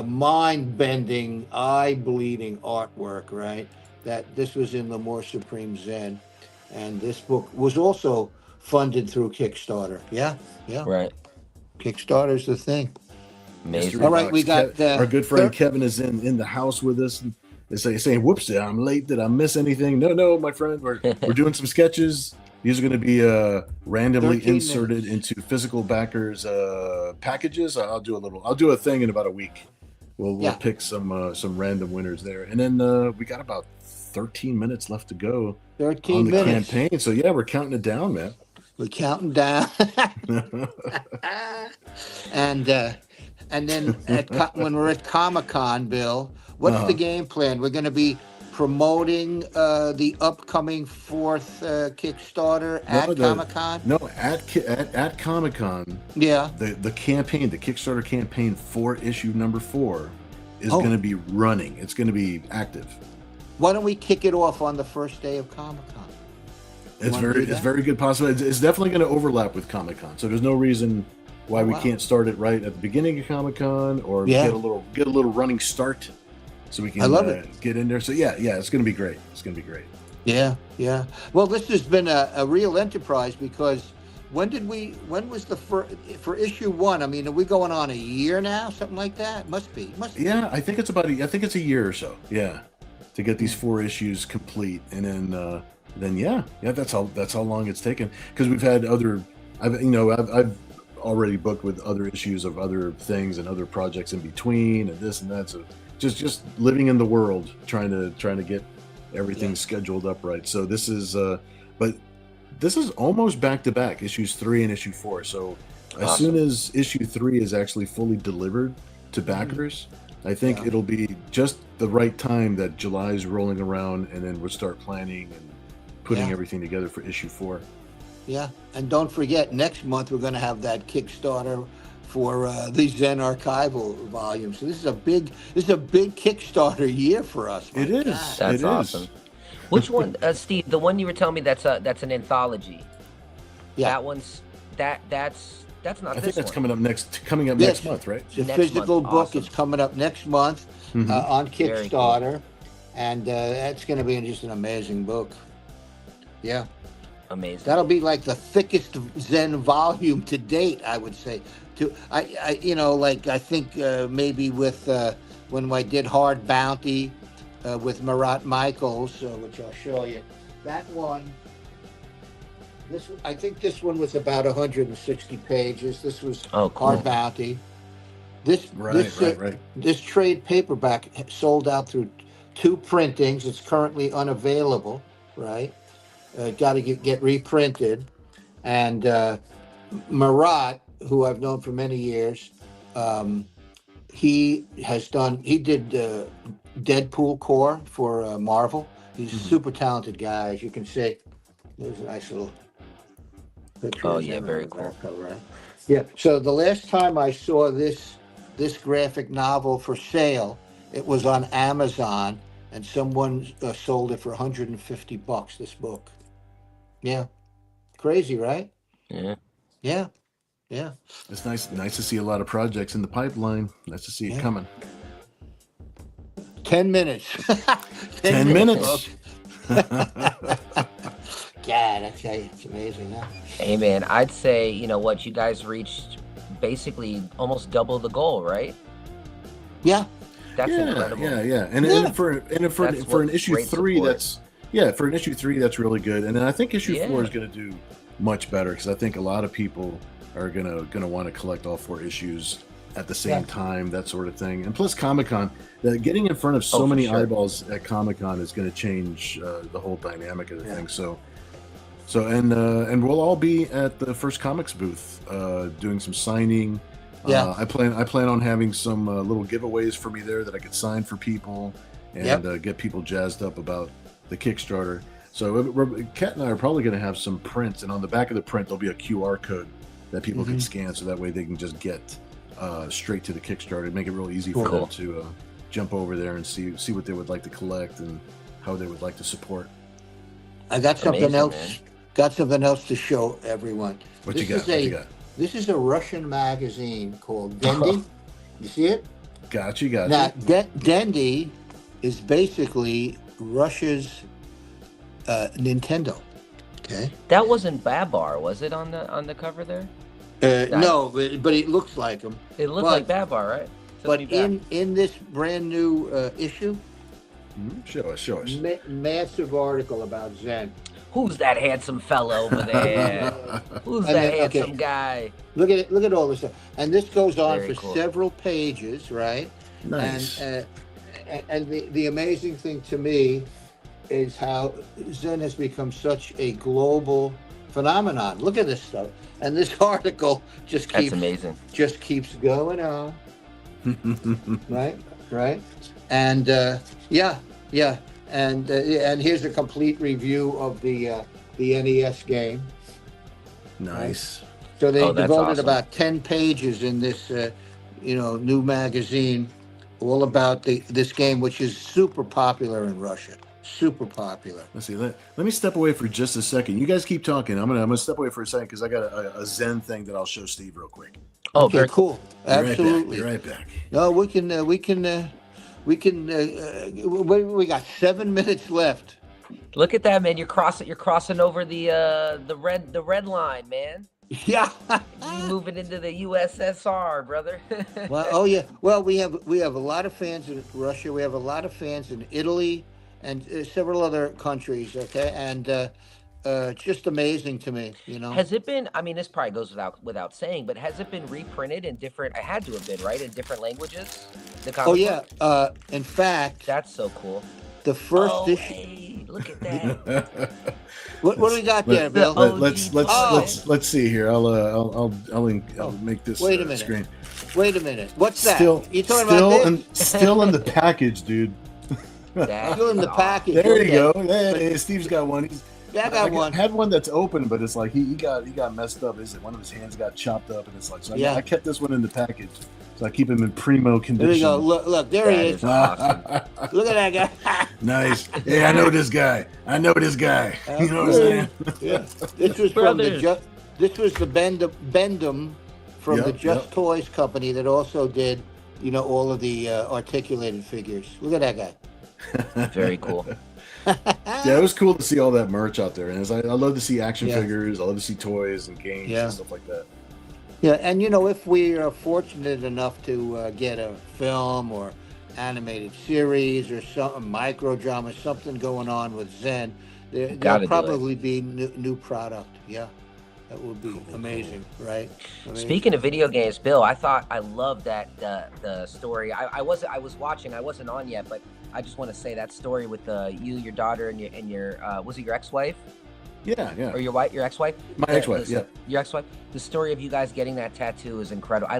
mind-bending, eye-bleeding artwork. Right, that this was in Lamore Supreme Zen, and this book was also funded through Kickstarter. Yeah, yeah. Right. Kickstarter's the thing. Mystery Amazing. All right, we box. got Our good friend Kevin is in the house with us. And saying, "Whoops, I'm late. Did I miss anything?" No, my friend. We're doing some sketches. These are going to be randomly 13 inserted minutes. into physical backers packages. I'll do a thing in about a week. We'll Yeah. pick some random winners there, and then we got about 13 minutes left to go 13 on the minutes. campaign. So yeah, we're counting it down, man. We're counting down. and then when we're at Comic-Con, Bill, what's the game plan? We're going to be promoting the upcoming fourth Kickstarter at Comic-Con? No, at Comic Con, Yeah. the campaign, the Kickstarter campaign for issue number 4 is Oh. going to be running. It's going to be active. Why don't we kick it off on the first day of Comic-Con? It's wanna do that? very good possibility. It's definitely going to overlap with Comic Con, so there's no reason why we wow. can't start it right at the beginning of Comic Con or Yeah. get a little running start, so we can I love it. get in there. So yeah, it's going to be great. It's going to be great. Yeah, yeah. Well, this has been a real enterprise because when was the first, for issue 1? I mean, are we going on a year now? Something like that? Must be. Yeah, I think it's a year or so. Yeah, to get these 4 issues complete, and then yeah, that's how long it's taken, because we've had other. I've already booked with other issues of other things and other projects in between and this and that. So just living in the world, trying to get everything scheduled up right. So this is but this is almost back to back, issues 3 and issue 4. So as soon as issue 3 is actually fully delivered to backers, I think it'll be just the right time that July is rolling around, and then we'll start planning and putting everything together for issue 4. Yeah, and don't forget, next month we're going to have that Kickstarter for the Zen archival volume. So this is a big Kickstarter year for us. It is. God. That's awesome. Which one, Steve? The one you were telling me that's an anthology. Yeah. That one's that's not. I think that's one. coming up Yes. next month, right? It's a Next physical month. book. Awesome. It's coming up next month on Very Kickstarter, and that's going to be just an amazing book. Yeah. Amazing. That'll be like the thickest Zen volume to date, I would say. I think maybe with when I did Hard Bounty with Marat Michaels, which I'll show you. That one. I think this one was about 160 pages. This was cool. Hard Bounty. This Right. This trade paperback sold out through 2 printings. It's currently unavailable. Right. Got to get reprinted, and Marat, who I've known for many years, he did Deadpool core for Marvel. He's a super talented guy, as you can see. There's a nice little picture. Oh, of yeah, him very on the cool. back cover, right? Yeah. So the last time I saw this graphic novel for sale, it was on Amazon, and someone sold it for $150. This book. Yeah, crazy, right? Yeah. Yeah, yeah. It's nice to see a lot of projects in the pipeline. Nice to see it coming. 10 minutes. 10 minutes. folks. God, I tell you, it's amazing, huh? Hey man, I'd say you guys reached basically almost double the goal, right? Yeah, That's incredible. Yeah. And for an issue great 3, support. for an issue 3, that's really good. And then I think issue 4 is going to do much better, because I think a lot of people are gonna want to collect all 4 issues at the same time, that sort of thing. And plus Comic-Con, getting in front of so many eyeballs at Comic-Con is going to change the whole dynamic of the thing. So and we'll all be at the First Comics booth doing some signing. I plan on having some little giveaways for me there that I could sign for people and get people jazzed up about the Kickstarter. So Kat and I are probably going to have some prints, and on the back of the print there'll be a QR code that people can scan, so that way they can just get straight to the Kickstarter. Make it real easy for them to jump over there and see what they would like to collect and how they would like to support. I got something Amazing, else. man. Got something else to show everyone. What you got? This is a Russian magazine called Dendy. You see it? Got you. Now, Dendy is basically Russia's Nintendo. Okay. That wasn't Babar, was it, on the cover there? No, but it looks like him. It looked like Babar, right? But in this brand new issue, show us. Massive article about Zen. Who's that handsome fella over there? Who's that handsome guy? Look at all this stuff, and this goes on Very for cool. several pages, right? Nice. And the amazing thing to me is how Zen has become such a global phenomenon. Look at this stuff, and this article just That's amazing. just keeps going on. right, and and here's a complete review of the NES game. Nice. So they Oh, that's devoted awesome. about 10 pages in this, new magazine, all about this game, which is super popular in Russia. Super popular. Let's see. Let me step away for just a second. You guys keep talking. I'm gonna step away for a second because I got a Zen thing that I'll show Steve real quick. Oh, Okay, very cool. Absolutely. Be right back. No, we we got 7 minutes left. Look at that, man. You're crossing over the red line, man. Yeah. You moving into the USSR, brother. Well, oh yeah. Well, we have a lot of fans in Russia. We have a lot of fans in Italy and several other countries. Okay, and it's just amazing to me. Has it been? I mean, this probably goes without saying, but has it been reprinted in different? It had to have been, right, in different languages. The comic Oh yeah. book? In fact, That's so cool. the first Oh, issue. hey, look at that. What do we got there, Bill? Let's see here. I'll make this Wait a minute. screen. Wait a minute. What's that? Still, You talking about this? still in the package, dude. That's Still in the package. There you Okay. go. Hey, Steve's got one. Yeah, I got one. Had one that's open, but it's like he got messed up. Is it one of his hands got chopped up, and it's like so. Yeah. I kept this one in the package, so I keep him in primo condition. There you go. Look, there That he is is. awesome. Look at that guy. Nice. Hey, I know this guy. You know what I'm saying? Yeah. This was Brothers. this was the Bendum from the Yep, Just yep. Toys company that also did, all of the articulated figures. Look at that guy. Very cool. Yeah, it was cool to see all that merch out there, and I love to see action Yeah. figures. I love to see toys and games Yeah. and stuff like that. Yeah, and if we are fortunate enough to get a film or animated series or some micro drama, something going on with Zen, Gotta there'll do it. probably be new product. Yeah, that would be amazing, right? Amazing. Speaking of video games, Bill, I loved that the story. I was watching. I wasn't on yet, but I just want to say that story with you, your daughter, and your was it your ex-wife Yeah. or your ex-wife? My ex-wife, yeah. Your ex-wife. The story of you guys getting that tattoo is incredible.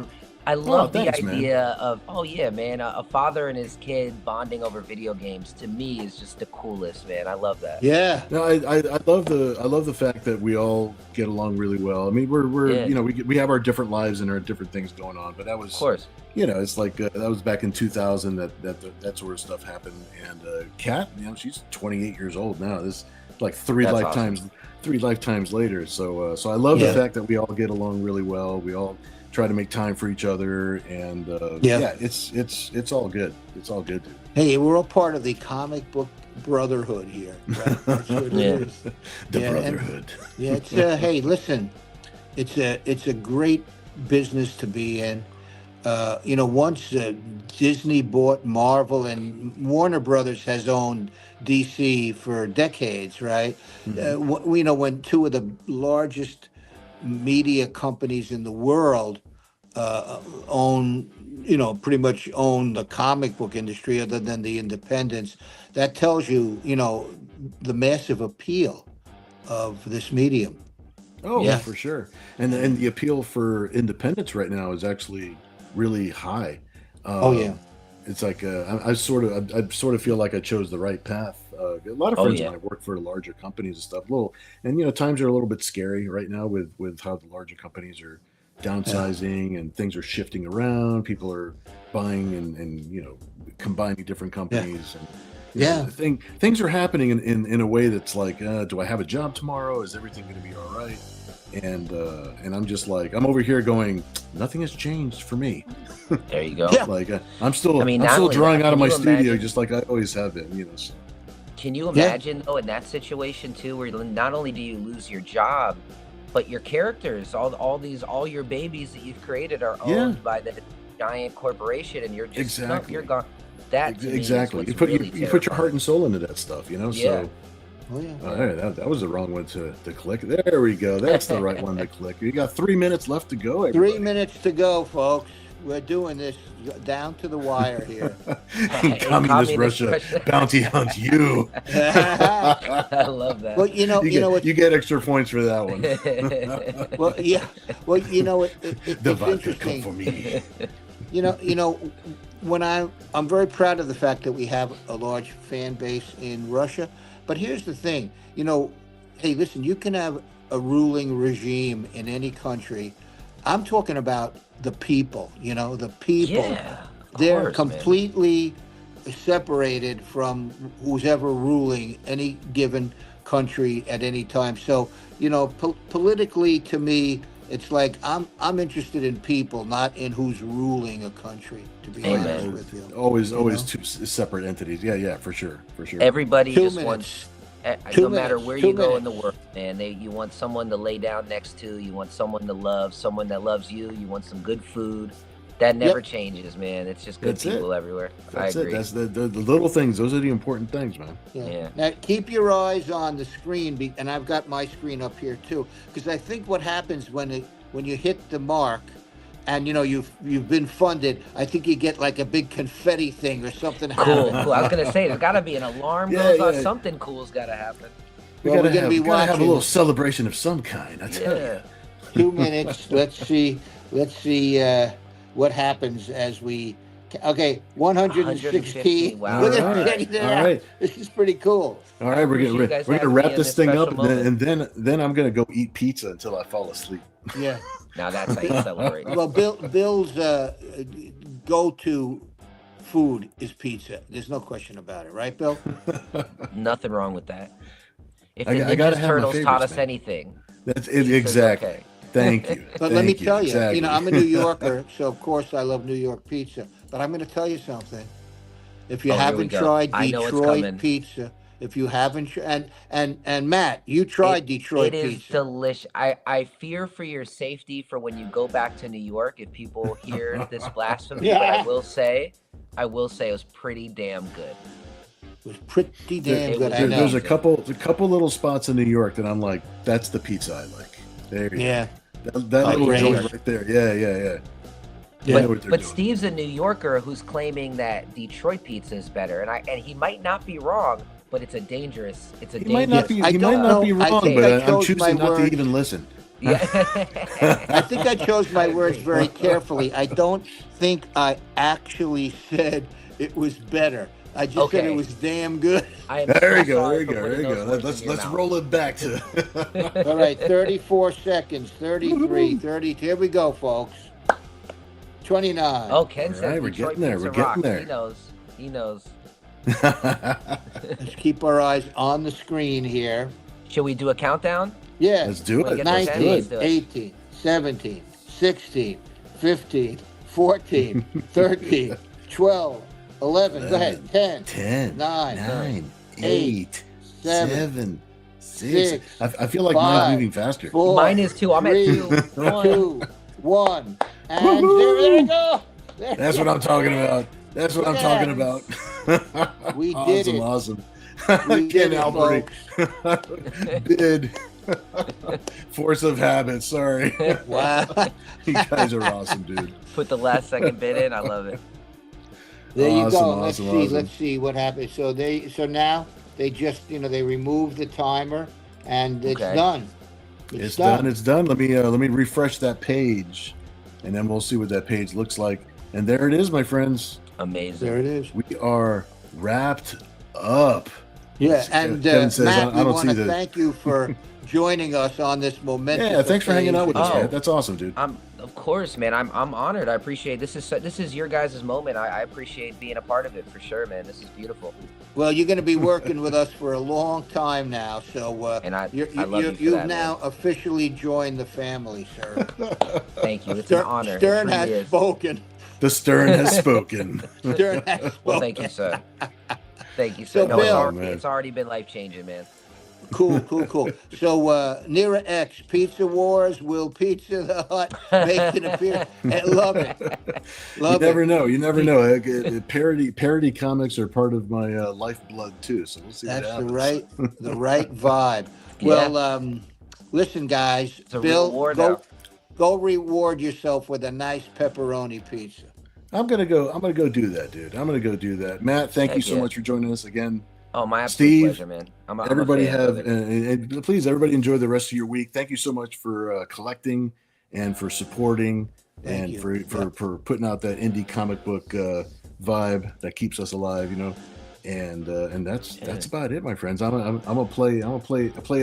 I love thanks, the man. idea of a father and his kid bonding over video games. To me, is just the coolest, man. I love that. Yeah. No, I love the fact that we all get along really well. I mean, we're Yeah. we have our different lives and our different things going on, but that was Of course. it's like that was back in 2000 that sort of stuff happened. And Kat, she's 28 years old now. This is like three That's lifetimes later. So I love the fact that we all get along really well. We all try to make time for each other, and it's all good. It's all good, dude. Hey, we're all part of the comic book brotherhood here. Right? That's what it Yeah. is. The Yeah, and- brotherhood. Yeah, it's hey, listen, it's a great business to be in. Once Disney bought Marvel and Warner Brothers has owned DC for decades, right? When two of the largest media companies in the world pretty much own the comic book industry other than the independents, that tells you, the massive appeal of this medium. Oh, Yeah. for sure. And the appeal for independence right now is actually really high. Oh, yeah. It's like I sort of feel like I chose the right path A lot of Oh friends yeah. of mine work for larger companies and stuff. Times are a little bit scary right now with how the larger companies are downsizing and things are shifting around. People are buying and combining different companies and. Yeah. Things are happening in a way that's like, do I have a job tomorrow? Is everything going to be all right? And I'm just like, I'm over here going, nothing has changed for me. There you go. Yeah. Like I'm still, I mean, I'm not still only drawing that, out of can my you studio imagine- just like I always have been. So. Can you Yeah. imagine though in that situation too, where not only do you lose your job, but your characters, all your babies that you've created are Yeah. owned by the giant corporation, and you're just no, Exactly. you're gone. That to me is Exactly. what's You put really you put your heart terrifying. and soul into that stuff. Yeah. So. Oh yeah. All right, that was the wrong one to click. There we go. That's the right one to click. You got 3 minutes left to go. Everybody. 3 minutes to go, folks. We're doing this down to the wire here. Communist Russia bounty hunt you. I love that. Well, You get extra points for that one. well, yeah. Well, it's The vodka come interesting. for me. When I'm very proud of the fact that we have a large fan base in Russia. But here's the thing, hey, listen, you can have a ruling regime in any country. I'm talking about the people, the people. Yeah, of They're course, completely separated from who's ever ruling any given country at any time. So, politically, to me, it's like I'm interested in people, not in who's ruling a country. To be Amen. honest with you, Always two separate entities. Yeah, for sure. Everybody 2 just minutes. wants, 2 no matter minutes, where 2 you go in the minutes. world, man, you want someone to lay down next to, you want someone to love, someone that loves you, you want some good food. That never changes, man. It's just good That's it. people everywhere. That's I agree. it. That's the little things. Those are the important things, man. Yeah. Now keep your eyes on the screen, and I've got my screen up here too, because I think what happens when you hit the mark, and you've been funded, I think you get like a big confetti thing or something. Cool, happen. cool. I was gonna say there's gotta be an alarm Yeah, goes off. yeah. Something cool's gotta happen. We Well, gotta, we're gonna be have a watching. little celebration of some kind. I tell you. Yeah. 2 minutes. Let's see what happens as we. Okay, 116. 115, wow. Look at All right, Jenny there. all right. This is pretty cool. All right, we're Appreciate you gonna guys we're gonna having wrap me in this this thing special up, moment. and then I'm gonna go eat pizza until I fall asleep. Yeah. Now that's how you celebrate. Well, Bill's go-to food is pizza. There's no question about it, right, Bill? Nothing wrong with that. If I the gotta Ninja have my Turtles taught favorites, us man. anything, That's it. pizza's Exactly. okay. Thank you. But let me Thank tell you, exactly. I'm a New Yorker, so of course I love New York pizza. But I'm going to tell you something. If you Oh, here we haven't go. tried I know it's Detroit coming. pizza, if you haven't, and Matt, you tried Detroit It is pizza. delicious. I fear for your safety for when you go back to New York if people hear this blasphemy. But Yeah. I will say it was pretty damn good. It was pretty damn It good. was I know. There's a couple little spots in New York that I'm like, that's the pizza I like. There you Yeah. go. That Like little Ray's. joint right there. Yeah. Yeah. I know what they're But doing. Steve's a New Yorker who's claiming that Detroit pizza is better, and he might not be wrong, but it's a dangerous. He might not be. I He don't might not be know. I wrong, think but I I'm chose choosing my not to words. even listen. Yeah. I think I chose my words very carefully. I don't think I actually said it was better. I just said it Okay. was damn good. I am There you so go. sorry There you for go. There putting you those go. words Let's in your let's mouth. roll it back to. All right, 34 seconds, 33, 30. Here we go, folks. 29. Oh, Ken says All right, we're Detroit getting there, pizza we're getting rocks. there. He knows. Let's keep our eyes on the screen here. Should we do a countdown? Yeah. Let's do Wanna it. get Let's this do in? it. Let's do it. 18, 17, 16, 15, 14, 13, 12, 11. Go ahead. 10, 10, 9, 9, 8, 8, 7, 7, 6. 6, I feel like 5, mine's moving faster. 4, Mine is too. I'm at 3, 2. 1. 2, 1. And there we go. There That's we what I'm go. talking about. That's what I'm Yes. talking about. We awesome, did it. Awesome. We did Ken it, Albury. Bid. Force of habit. Sorry. Wow. You guys are awesome, dude. Put the last second bit in. I love it. There you Awesome, go. awesome. Let's see what happens. So now they just they remove the timer and it's Okay. done. It's done. It's done. Let me refresh that page, and then we'll see what that page looks like. And there it is, my friends. Amazing. There it is. We are wrapped up. Yeah, and Kevin says, Matt, I we don't want see to the. thank you for joining us on this momentous. Yeah, thanks for hanging out with us, Oh. man. That's awesome, dude. Of course, man. I'm honored. I appreciate this is your guys' moment. I appreciate being a part of it for sure, man. This is beautiful. Well, you're going to be working with us for a long time now, so And I love you for you've that, now man. officially joined the family, sir. Thank you. It's an honor. Stern It really has is. spoken. The Stern has spoken. Stern has spoken. Well, thank you, sir. Thank you, So, sir. No, Bill- it's already been life changing, man. Cool. So, Nira-X, Pizza Wars, will Pizza the Hut make an appearance? I love it. You never know. You never know. Parody comics are part of my lifeblood too. So we'll see. That's what the happens. right vibe. Yeah. Well, listen, guys. It's a Bill, reward go now. go reward yourself with a nice pepperoni pizza. I'm gonna go do that, dude. I'm gonna go do that. Matt, thank you Heck so yeah. much for joining us again. Oh, my absolute Steve, pleasure, man. I'm a Everybody fan have of it. and please, everybody enjoy the rest of your week. Thank you so much for collecting and for supporting Thank and you. for putting out that indie comic book vibe that keeps us alive, you know. And that's about it, my friends. I'm gonna play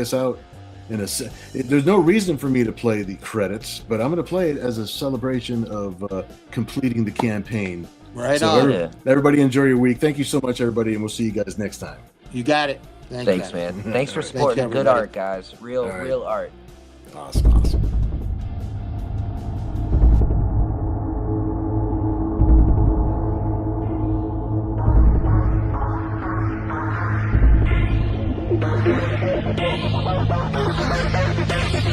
us out in there's no reason for me to play the credits, but I'm gonna play it as a celebration of completing the campaign. Right So on. everybody enjoy your week. Thank you so much, everybody, and we'll see you guys next time. You got it. Thanks, man. Thanks for Thanks, supporting good everybody. art, guys. Real All right. real art. Awesome. Thank you.